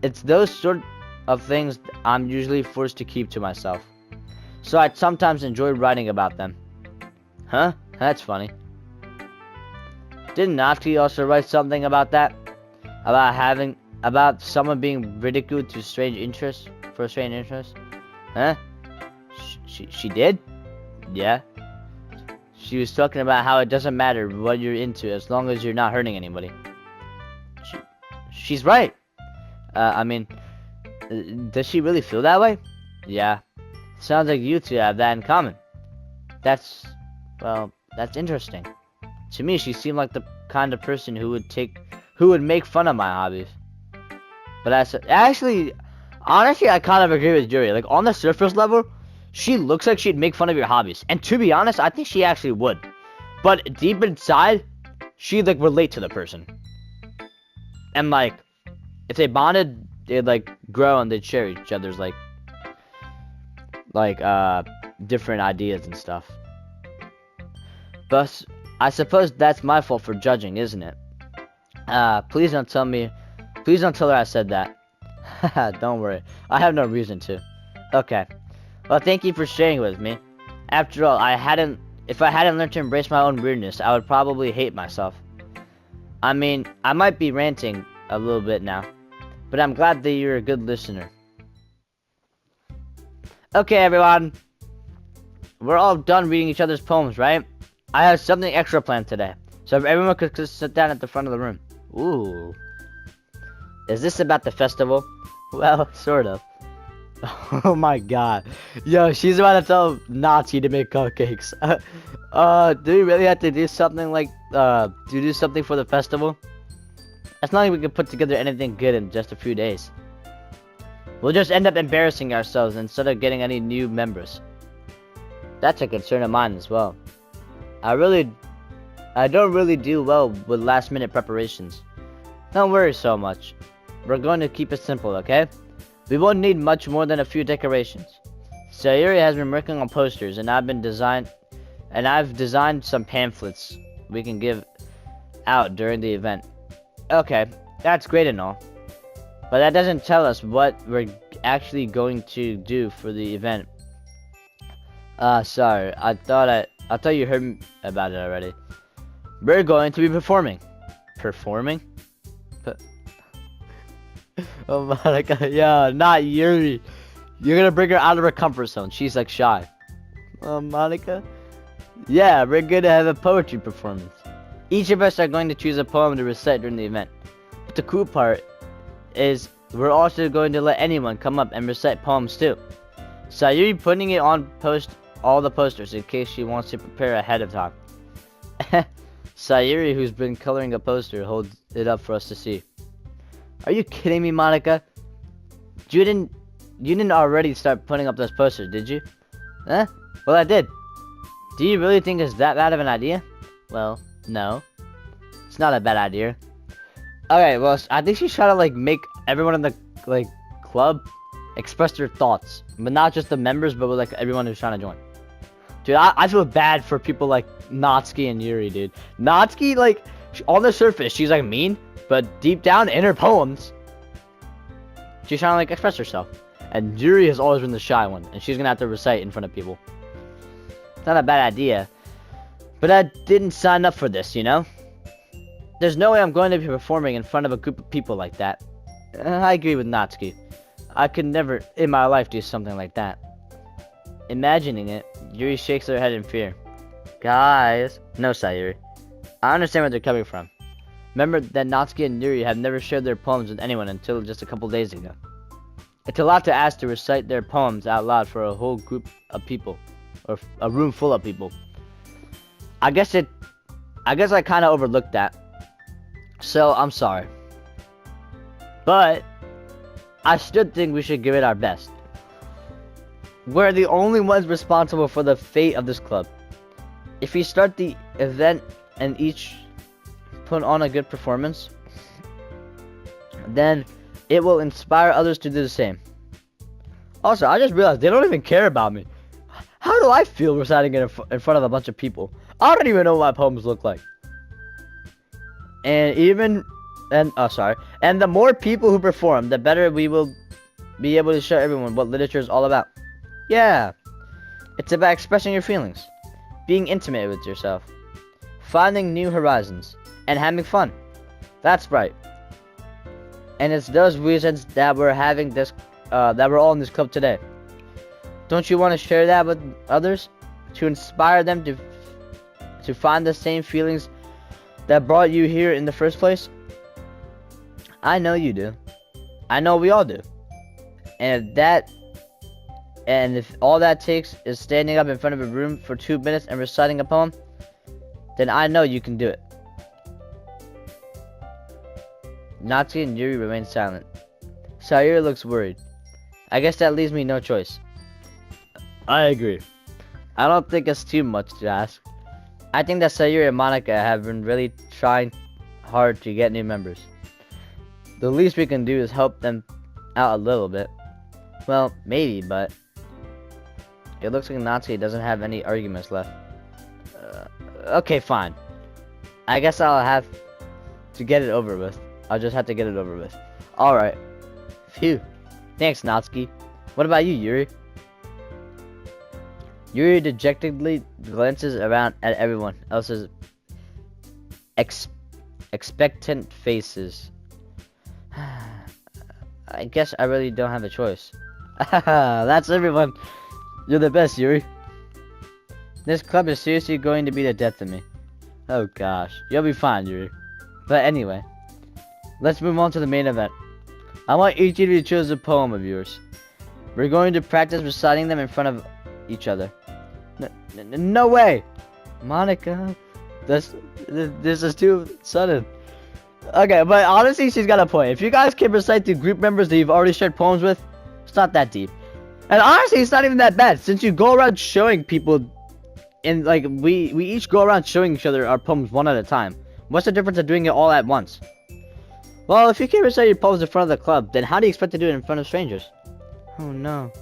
It's those sort of things I'm usually forced to keep to myself. So I'd sometimes enjoy writing about them. Huh? That's funny. Didn't Natsuki also write something about that? About someone being ridiculed to strange interests? For a strange interest? Huh? She did? Yeah. She was talking about how it doesn't matter what you're into as long as you're not hurting anybody. She's right. I mean, does she really feel that way? Yeah. Sounds like you two have that in common. That's interesting. To me, she seemed like the kind of person who would make fun of my hobbies. But honestly, I kind of agree with Yuri. Like, on the surface level, she looks like she'd make fun of your hobbies. And to be honest, I think she actually would. But deep inside, she'd, like, relate to the person. And, like, if they bonded, they'd, like, grow and they'd share each other's, like, different ideas and stuff. But I suppose that's my fault for judging, isn't it? Please don't tell her I said that. Don't worry. I have no reason to. Okay. Well, thank you for sharing with me. After all, if I hadn't learned to embrace my own weirdness, I would probably hate myself. I mean, I might be ranting a little bit now, but I'm glad that you're a good listener. Okay, everyone. We're all done reading each other's poems, right? I have something extra planned today, so if everyone could just sit down at the front of the room. Ooh. Is this about the festival? Well, sort of. Oh my god. Yo, she's about to tell Natsuki to make cupcakes. Do we really have to do something like, do something for the festival? It's not like we can put together anything good in just a few days. We'll just end up embarrassing ourselves instead of getting any new members. That's a concern of mine as well. I don't really do well with last minute preparations. Don't worry so much. We're going to keep it simple, okay? We won't need much more than a few decorations. Sayori has been working on posters and I've designed some pamphlets we can give out during the event. Okay, that's great and all. But that doesn't tell us what we're actually going to do for the event. Sorry. I thought you heard about it already. We're going to be performing. Performing? Oh my god, yeah, not Yuri. You're gonna bring her out of her comfort zone. She's like shy. Monica? Yeah, we're gonna have a poetry performance. Each of us are going to choose a poem to recite during the event. But the cool part is we're also going to let anyone come up and recite poems too. Sayori putting it on all the posters in case she wants to prepare ahead of time. Sayori, who's been coloring a poster, holds it up for us to see. Are you kidding me, Monica? You didn't already start putting up those posters, did you? Huh? Well, I did. Do you really think it's that bad of an idea? Well, no. It's not a bad idea. Okay, well, I think she's trying to, like, make everyone in the, like, club express their thoughts. But not just the members, but with, like, everyone who's trying to join. Dude, I feel bad for people like Natsuki and Yuri, dude. Natsuki, like, on the surface, she's, like, mean. But deep down in her poems, she's trying to, like, express herself. And Yuri has always been the shy one. And she's gonna have to recite in front of people. It's not a bad idea. But I didn't sign up for this, you know? There's no way I'm going to be performing in front of a group of people like that. I agree with Natsuki. I could never in my life do something like that. Imagining it, Yuri shakes her head in fear. Guys. No, Sayori. I understand where they're coming from. Remember that Natsuki and Yuri have never shared their poems with anyone until just a couple days ago. It's a lot to ask to recite their poems out loud for a whole group of people. Or a room full of people. I guess I kind of overlooked that. So, I'm sorry. But I still think we should give it our best. We're the only ones responsible for the fate of this club. If we start the event and each put on a good performance, then it will inspire others to do the same. Also, I just realized they don't even care about me. How do do I feel reciting it in front of a bunch of people? I don't even know what my poems look like. And the more people who perform, the better we will be able to show everyone what literature is all about. Yeah, it's about expressing your feelings, being intimate with yourself, finding new horizons, and having fun. That's right. And it's those reasons that we're having this, that we're all in this club today. Don't you want to share that with others? To inspire them to find the same feelings that brought you here in the first place? I know you do. I know we all do. And if all that takes is standing up in front of a room for 2 minutes and reciting a poem, then I know you can do it. Natsuki and Yuri remain silent. Sayori looks worried. I guess that leaves me no choice. I agree. I don't think it's too much to ask. I think that Sayori and Monika have been really trying hard to get new members. The least we can do is help them out a little bit. Well, maybe, but it looks like Natsuki doesn't have any arguments left. Okay, fine. I guess I'll have to get it over with. I'll just have to get it over with. Alright. Phew. Thanks, Natsuki. What about you, Yuri? Yuri dejectedly glances around at everyone else's expectant faces. I guess I really don't have a choice. That's everyone. You're the best, Yuri. This club is seriously going to be the death of me. Oh gosh. You'll be fine, Yuri. But anyway, let's move on to the main event. I want each of you to choose a poem of yours. We're going to practice reciting them in front of each other. No way! Monika, this is too sudden. Okay, but honestly, she's got a point. If you guys can recite to group members that you've already shared poems with, it's not that deep. And honestly, it's not even that bad, since you go around showing people, and like, we each go around showing each other our poems one at a time. What's the difference of doing it all at once? Well, if you can't recite your poems in front of the club, then how do you expect to do it in front of strangers? Oh no.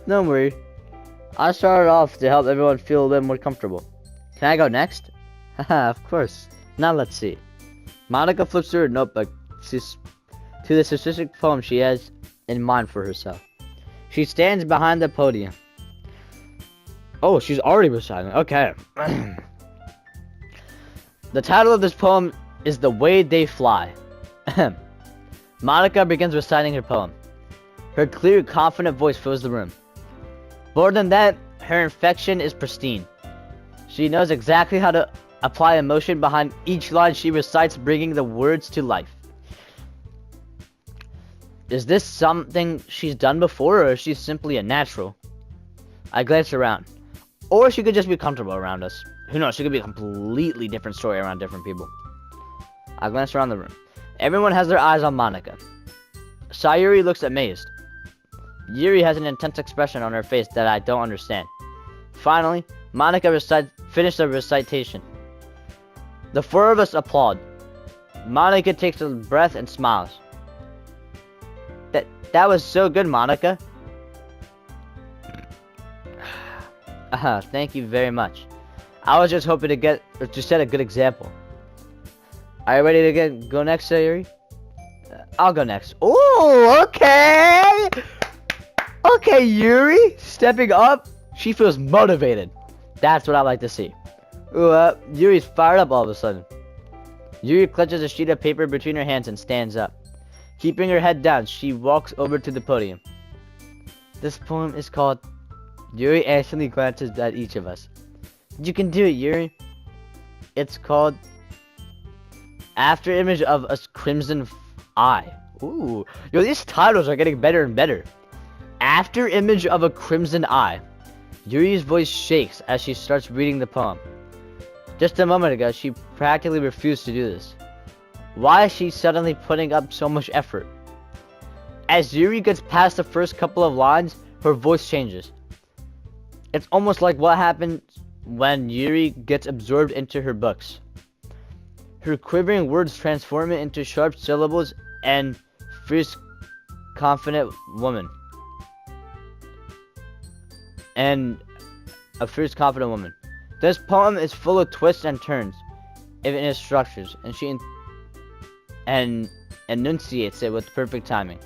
Don't worry. I started off to help everyone feel a little more comfortable. Can I go next? Haha, of course. Now let's see. Monika flips through her notebook to the specific poem she has in mind for herself. She stands behind the podium. Oh, she's already reciting. Okay. The title of this poem is The Way They Fly. Monika begins reciting her poem. Her clear, confident voice fills the room. More than that, her inflection is pristine. She knows exactly how to apply emotion behind each line she recites, bringing the words to life. Is this something she's done before, or is she simply a natural? I glance around. Or she could just be comfortable around us. Who knows, she could be a completely different story around different people. I glance around the room. Everyone has their eyes on Monika. Sayori looks amazed. Yuri has an intense expression on her face that I don't understand. Finally, Monika finished the recitation. The four of us applaud. Monika takes a breath and smiles. That was so good, Monika. Thank you very much. I was just hoping to set a good example. Are you ready to go next, Sayori? I'll go next. Oh, okay! Okay, Yuri, stepping up. She feels motivated. That's what I like to see. Ooh, Yuri's fired up all of a sudden. Yuri clutches a sheet of paper between her hands and stands up. Keeping her head down, she walks over to the podium. This poem is called... Yuri anxiously glances at each of us. You can do it, Yuri. It's called... After Image of a Crimson Eye. Ooh. Yo, these titles are getting better and better. After Image of a Crimson Eye. Yuri's voice shakes as she starts reading the poem. Just a moment ago, she practically refused to do this. Why is she suddenly putting up so much effort? As Yuri gets past the first couple of lines, her voice changes. It's almost like what happens when Yuri gets absorbed into her books. Her quivering words transform it into sharp syllables and fierce, confident woman. And a fierce, confident woman. This poem is full of twists and turns in its structures, and she enunciates it with perfect timing.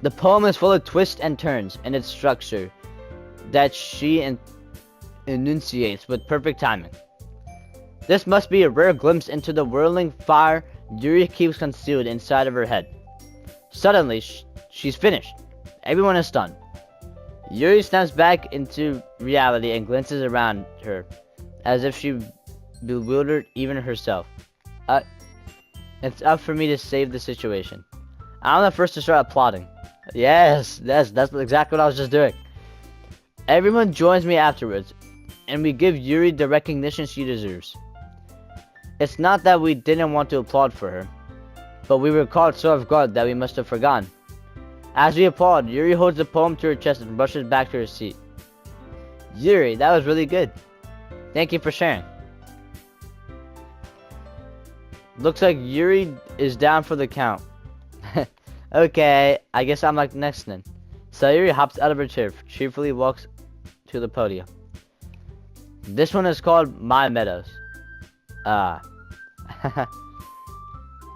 The poem is full of twists and turns in its structure that she enunciates with perfect timing. This must be a rare glimpse into the whirling fire Yuri keeps concealed inside of her head. Suddenly, she's finished. Everyone is stunned. Yuri snaps back into reality and glances around her, as if she bewildered even herself. It's up for me to save the situation. I'm the first to start applauding. Yes, that's exactly what I was just doing. Everyone joins me afterwards, and we give Yuri the recognition she deserves. It's not that we didn't want to applaud for her, but we were caught so off guard that we must have forgotten. As we applaud, Yuri holds the poem to her chest and rushes back to her seat. Yuri, that was really good. Thank you for sharing. Looks like Yuri is down for the count. Okay, I guess I'm like next then. Sayori hops out of her chair, cheerfully walks to the podium. This one is called My Meadows.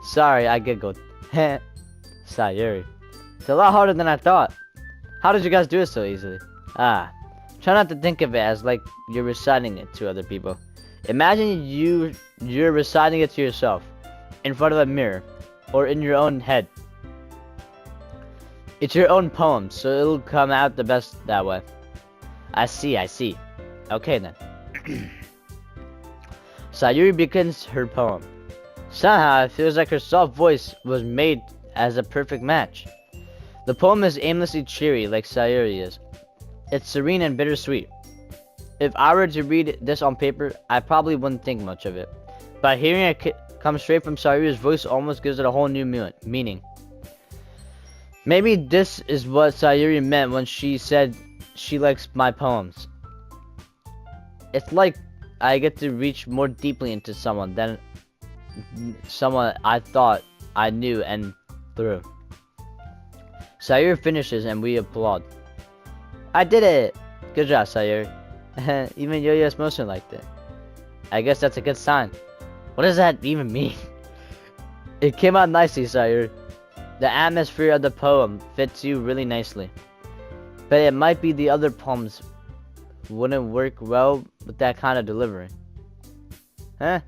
Sorry, I giggled. Sayori. It's a lot harder than I thought. How did you guys do it so easily? Try not to think of it as like you're reciting it to other people. Imagine you're reciting it to yourself, in front of a mirror, or in your own head. It's your own poem, so it'll come out the best that way. I see. Okay then. Sayori begins her poem. Somehow, it feels like her soft voice was made as a perfect match. The poem is aimlessly cheery, like Sayori is. It's serene and bittersweet. If I were to read this on paper, I probably wouldn't think much of it. But hearing it come straight from Sayori's voice almost gives it a whole new meaning. Maybe this is what Sayori meant when she said she likes my poems. It's like I get to reach more deeply into someone than someone I thought I knew and through. Sayori finishes and we applaud. I did it! Good job, Sayori. Even Yo-Yo's motion liked it. I guess that's a good sign. What does that even mean? It came out nicely, Sayori. The atmosphere of the poem fits you really nicely. But it might be the other poems wouldn't work well with that kind of delivery. I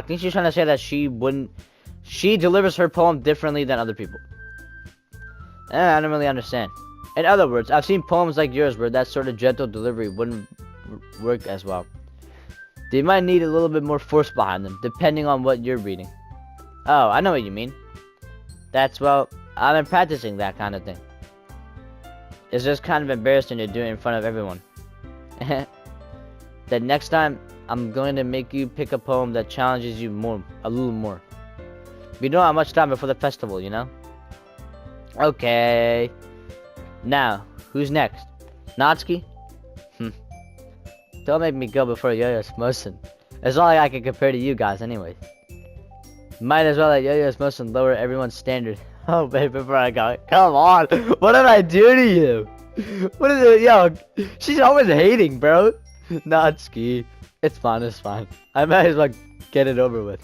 think she's trying to say that she delivers her poem differently than other people. I don't really understand. In other words, I've seen poems like yours where that sort of gentle delivery wouldn't work as well. They might need a little bit more force behind them, depending on what you're reading. Oh, I know what you mean. I've been practicing that kind of thing. It's just kind of embarrassing to do it in front of everyone. The next time, I'm going to make you pick a poem that challenges you a little more. We don't have much time before the festival, you know? Okay. Now, who's next? Natsuki? Don't make me go before Yo-Yo's motion. It's not like I can compare to you guys anyway. Might as well let Yo-Yo's motion lower everyone's standard. Oh, baby, before I go. Come on. What did I do to you? What is it? Yo, she's always hating, bro. Natsuki. It's fine. I might as well get it over with.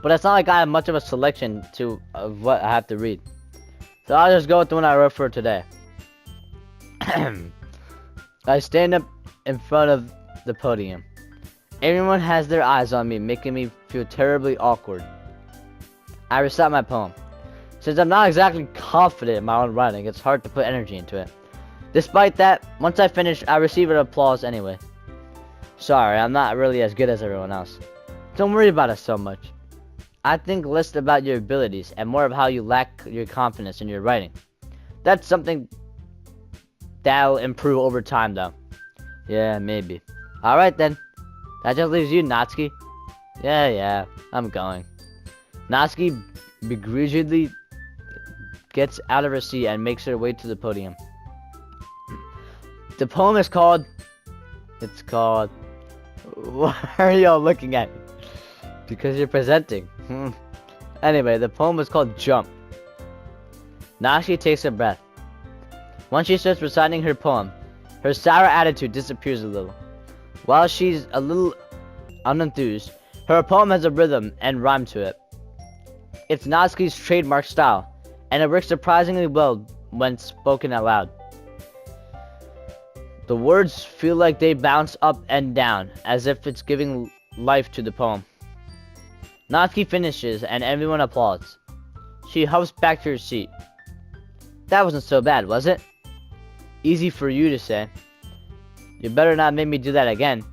But it's not like I have much of a selection of what I have to read. So I'll just go with the one I wrote for today. I stand up in front of the podium. Everyone has their eyes on me, making me feel terribly awkward. I recite my poem. Since I'm not exactly confident in my own writing, it's hard to put energy into it. Despite that, once I finish, I receive an applause anyway. Sorry, I'm not really as good as everyone else. Don't worry about it so much. I think less about your abilities and more of how you lack your confidence in your writing. That's something that'll improve over time, though. Yeah, maybe. Alright then. That just leaves you, Natsuki. Yeah, I'm going. Natsuki begrudgingly gets out of her seat and makes her way to the podium. The poem is called... Why are y'all looking at me? Because you're presenting. Anyway, the poem is called Jump. Natsuki takes a breath. Once she starts reciting her poem, Her sour attitude disappears a little. While she's a little unenthused, her poem has a rhythm and rhyme to it. It's Natsuki's trademark style, and it works surprisingly well when spoken out loud. The words feel like they bounce up and down, as if it's giving life to the poem. Natsuki finishes, and everyone applauds. She hops back to her seat. That wasn't so bad, was it? Easy for you to say. You better not make me do that again.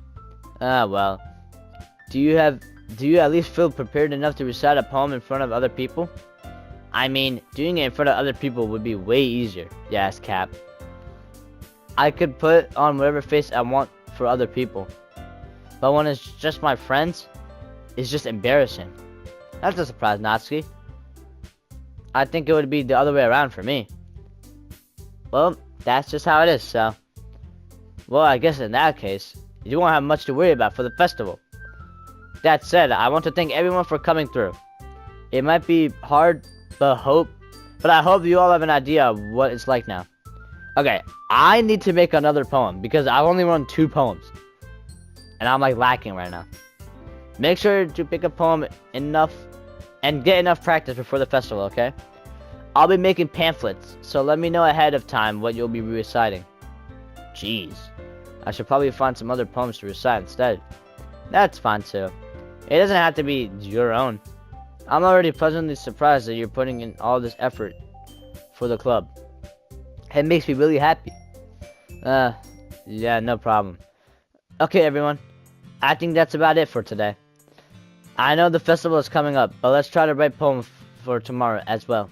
Ah, well. Do you at least feel prepared enough to recite a poem in front of other people? I mean, doing it in front of other people would be way easier, yes, Cap. I could put on whatever face I want for other people. But when it's just my friends, it's just embarrassing. That's a surprise, Natsuki. I think it would be the other way around for me. Well, that's just how it is, so... Well, I guess in that case, you won't have much to worry about for the festival. That said, I want to thank everyone for coming through. It might be hard, but I hope you all have an idea of what it's like now. Okay, I need to make another poem, because I've only run 2 poems. And I'm like lacking right now. Make sure to pick a poem enough, and get enough practice before the festival, okay? I'll be making pamphlets, so let me know ahead of time what you'll be reciting. Jeez, I should probably find some other poems to recite instead. That's fine too. It doesn't have to be your own. I'm already pleasantly surprised that you're putting in all this effort for the club. It makes me really happy. Yeah, no problem. Okay, everyone. I think that's about it for today. I know the festival is coming up, but let's try to write poems for tomorrow as well.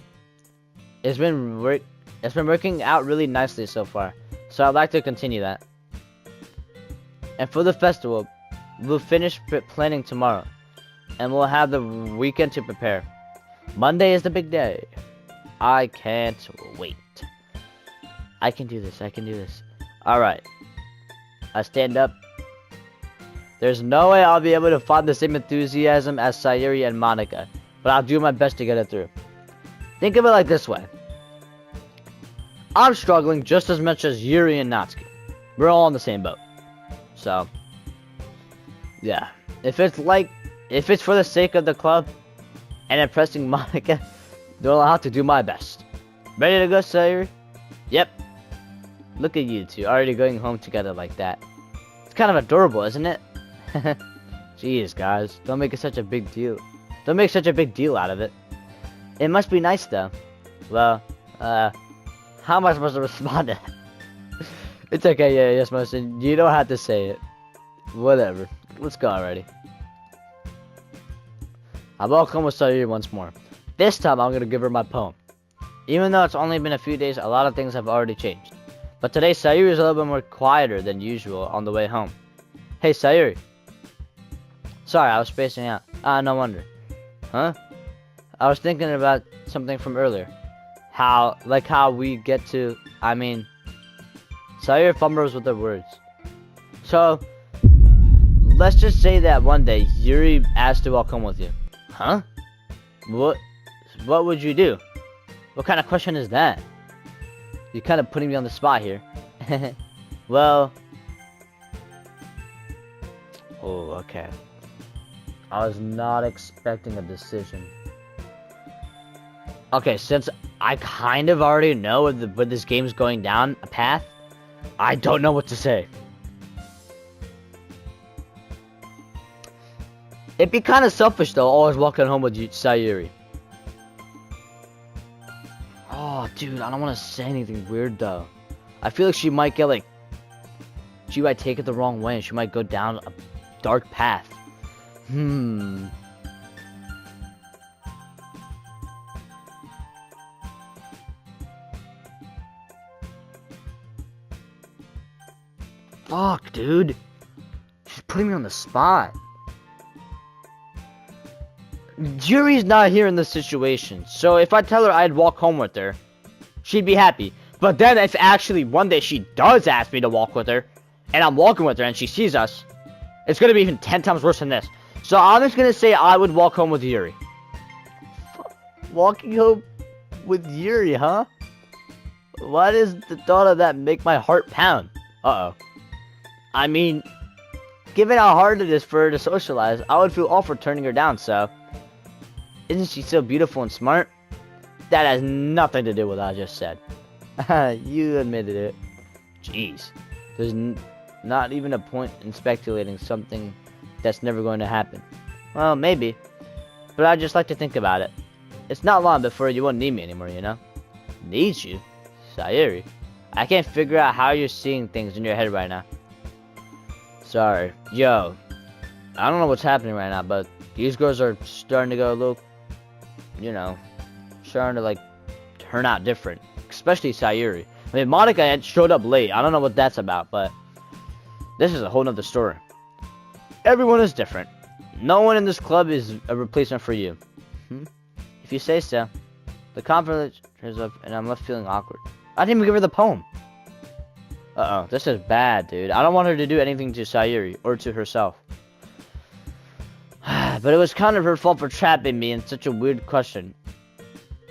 It's been working out really nicely so far, so I'd like to continue that. And for the festival, we'll finish planning tomorrow, and we'll have the weekend to prepare. Monday is the big day. I can't wait. I can do this. Alright. I stand up. There's no way I'll be able to find the same enthusiasm as Sayori and Monica, but I'll do my best to get it through. Think of it like this way. I'm struggling just as much as Yuri and Natsuki. We're all in the same boat. So, yeah. If it's for the sake of the club and impressing Monica, then I'll have to do my best. Ready to go, Sayori? Yep. Look at you two, already going home together like that. It's kind of adorable, isn't it? Jeez, guys. Don't make such a big deal out of it. It must be nice, though. Well, how am I supposed to respond to that? It's okay, yeah, yes, Motion. You don't have to say it. Whatever. Let's go already. I welcome with Sayori once more. This time, I'm gonna give her my poem. Even though it's only been a few days, a lot of things have already changed. But today, Sayori is a little bit more quieter than usual on the way home. Hey, Sayori. Sorry, I was spacing out. No wonder. Huh? I was thinking about something from earlier. How we get to, Sayori fumbles with the words. So, let's just say that one day, Yuri asked to walk home with you. Huh? What would you do? What kind of question is that? You're kind of putting me on the spot here. Well... Oh, okay. I was not expecting a decision. Okay, since I kind of already know where this game's going down a path, I don't know what to say. It'd be kind of selfish, though, always walking home with you, Sayori. Oh, dude, I don't want to say anything weird, though. I feel like she might get, she might take it the wrong way, and she might go down a dark path. Fuck, dude. She's putting me on the spot. Yuri's not here in this situation, so if I tell her I'd walk home with her, she'd be happy. But then if actually one day she does ask me to walk with her, and I'm walking with her and she sees us, it's gonna be even 10 times worse than this. So I'm just gonna say I would walk home with Yuri. Walking home with Yuri, huh? Why does the thought of that make my heart pound? Uh-oh. I mean, given how hard it is for her to socialize, I would feel awful turning her down, so... Isn't she so beautiful and smart? That has nothing to do with what I just said. You admitted it. Jeez. There's not even a point in speculating something that's never going to happen. Well, maybe. But I just like to think about it. It's not long before you won't need me anymore, you know? Need you? Sayori. I can't figure out how you're seeing things in your head right now. Sorry. Yo. I don't know what's happening right now, but these girls are starting to go a little, you know, starting to, like, turn out different. Especially Sayori. I mean, Monica had showed up late. I don't know what that's about, but this is a whole nother story. Everyone is different. No one in this club is a replacement for you. If you say so. The conference is up, and I'm left feeling awkward. I didn't even give her the poem. Uh-oh, this is bad, dude. I don't want her to do anything to Sayori, or to herself. But it was kind of her fault for trapping me in such a weird question.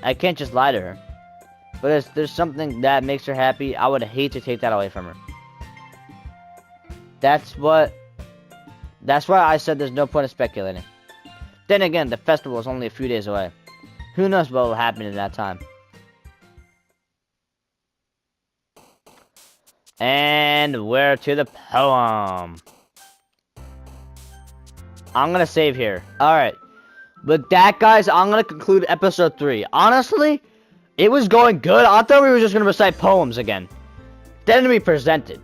I can't just lie to her. But if there's something that makes her happy, I would hate to take that away from her. That's why I said there's no point in speculating. Then again, the festival is only a few days away. Who knows what will happen in that time. And we're to the poem. I'm gonna save here. Alright. With that, guys, I'm gonna conclude episode 3. Honestly, it was going good. I thought we were just gonna recite poems again. Then we presented.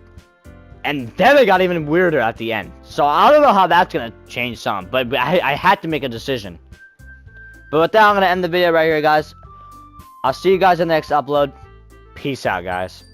And then it got even weirder at the end. So I don't know how that's gonna change some. But I had to make a decision. But with that, I'm gonna end the video right here, guys. I'll see you guys in the next upload. Peace out, guys.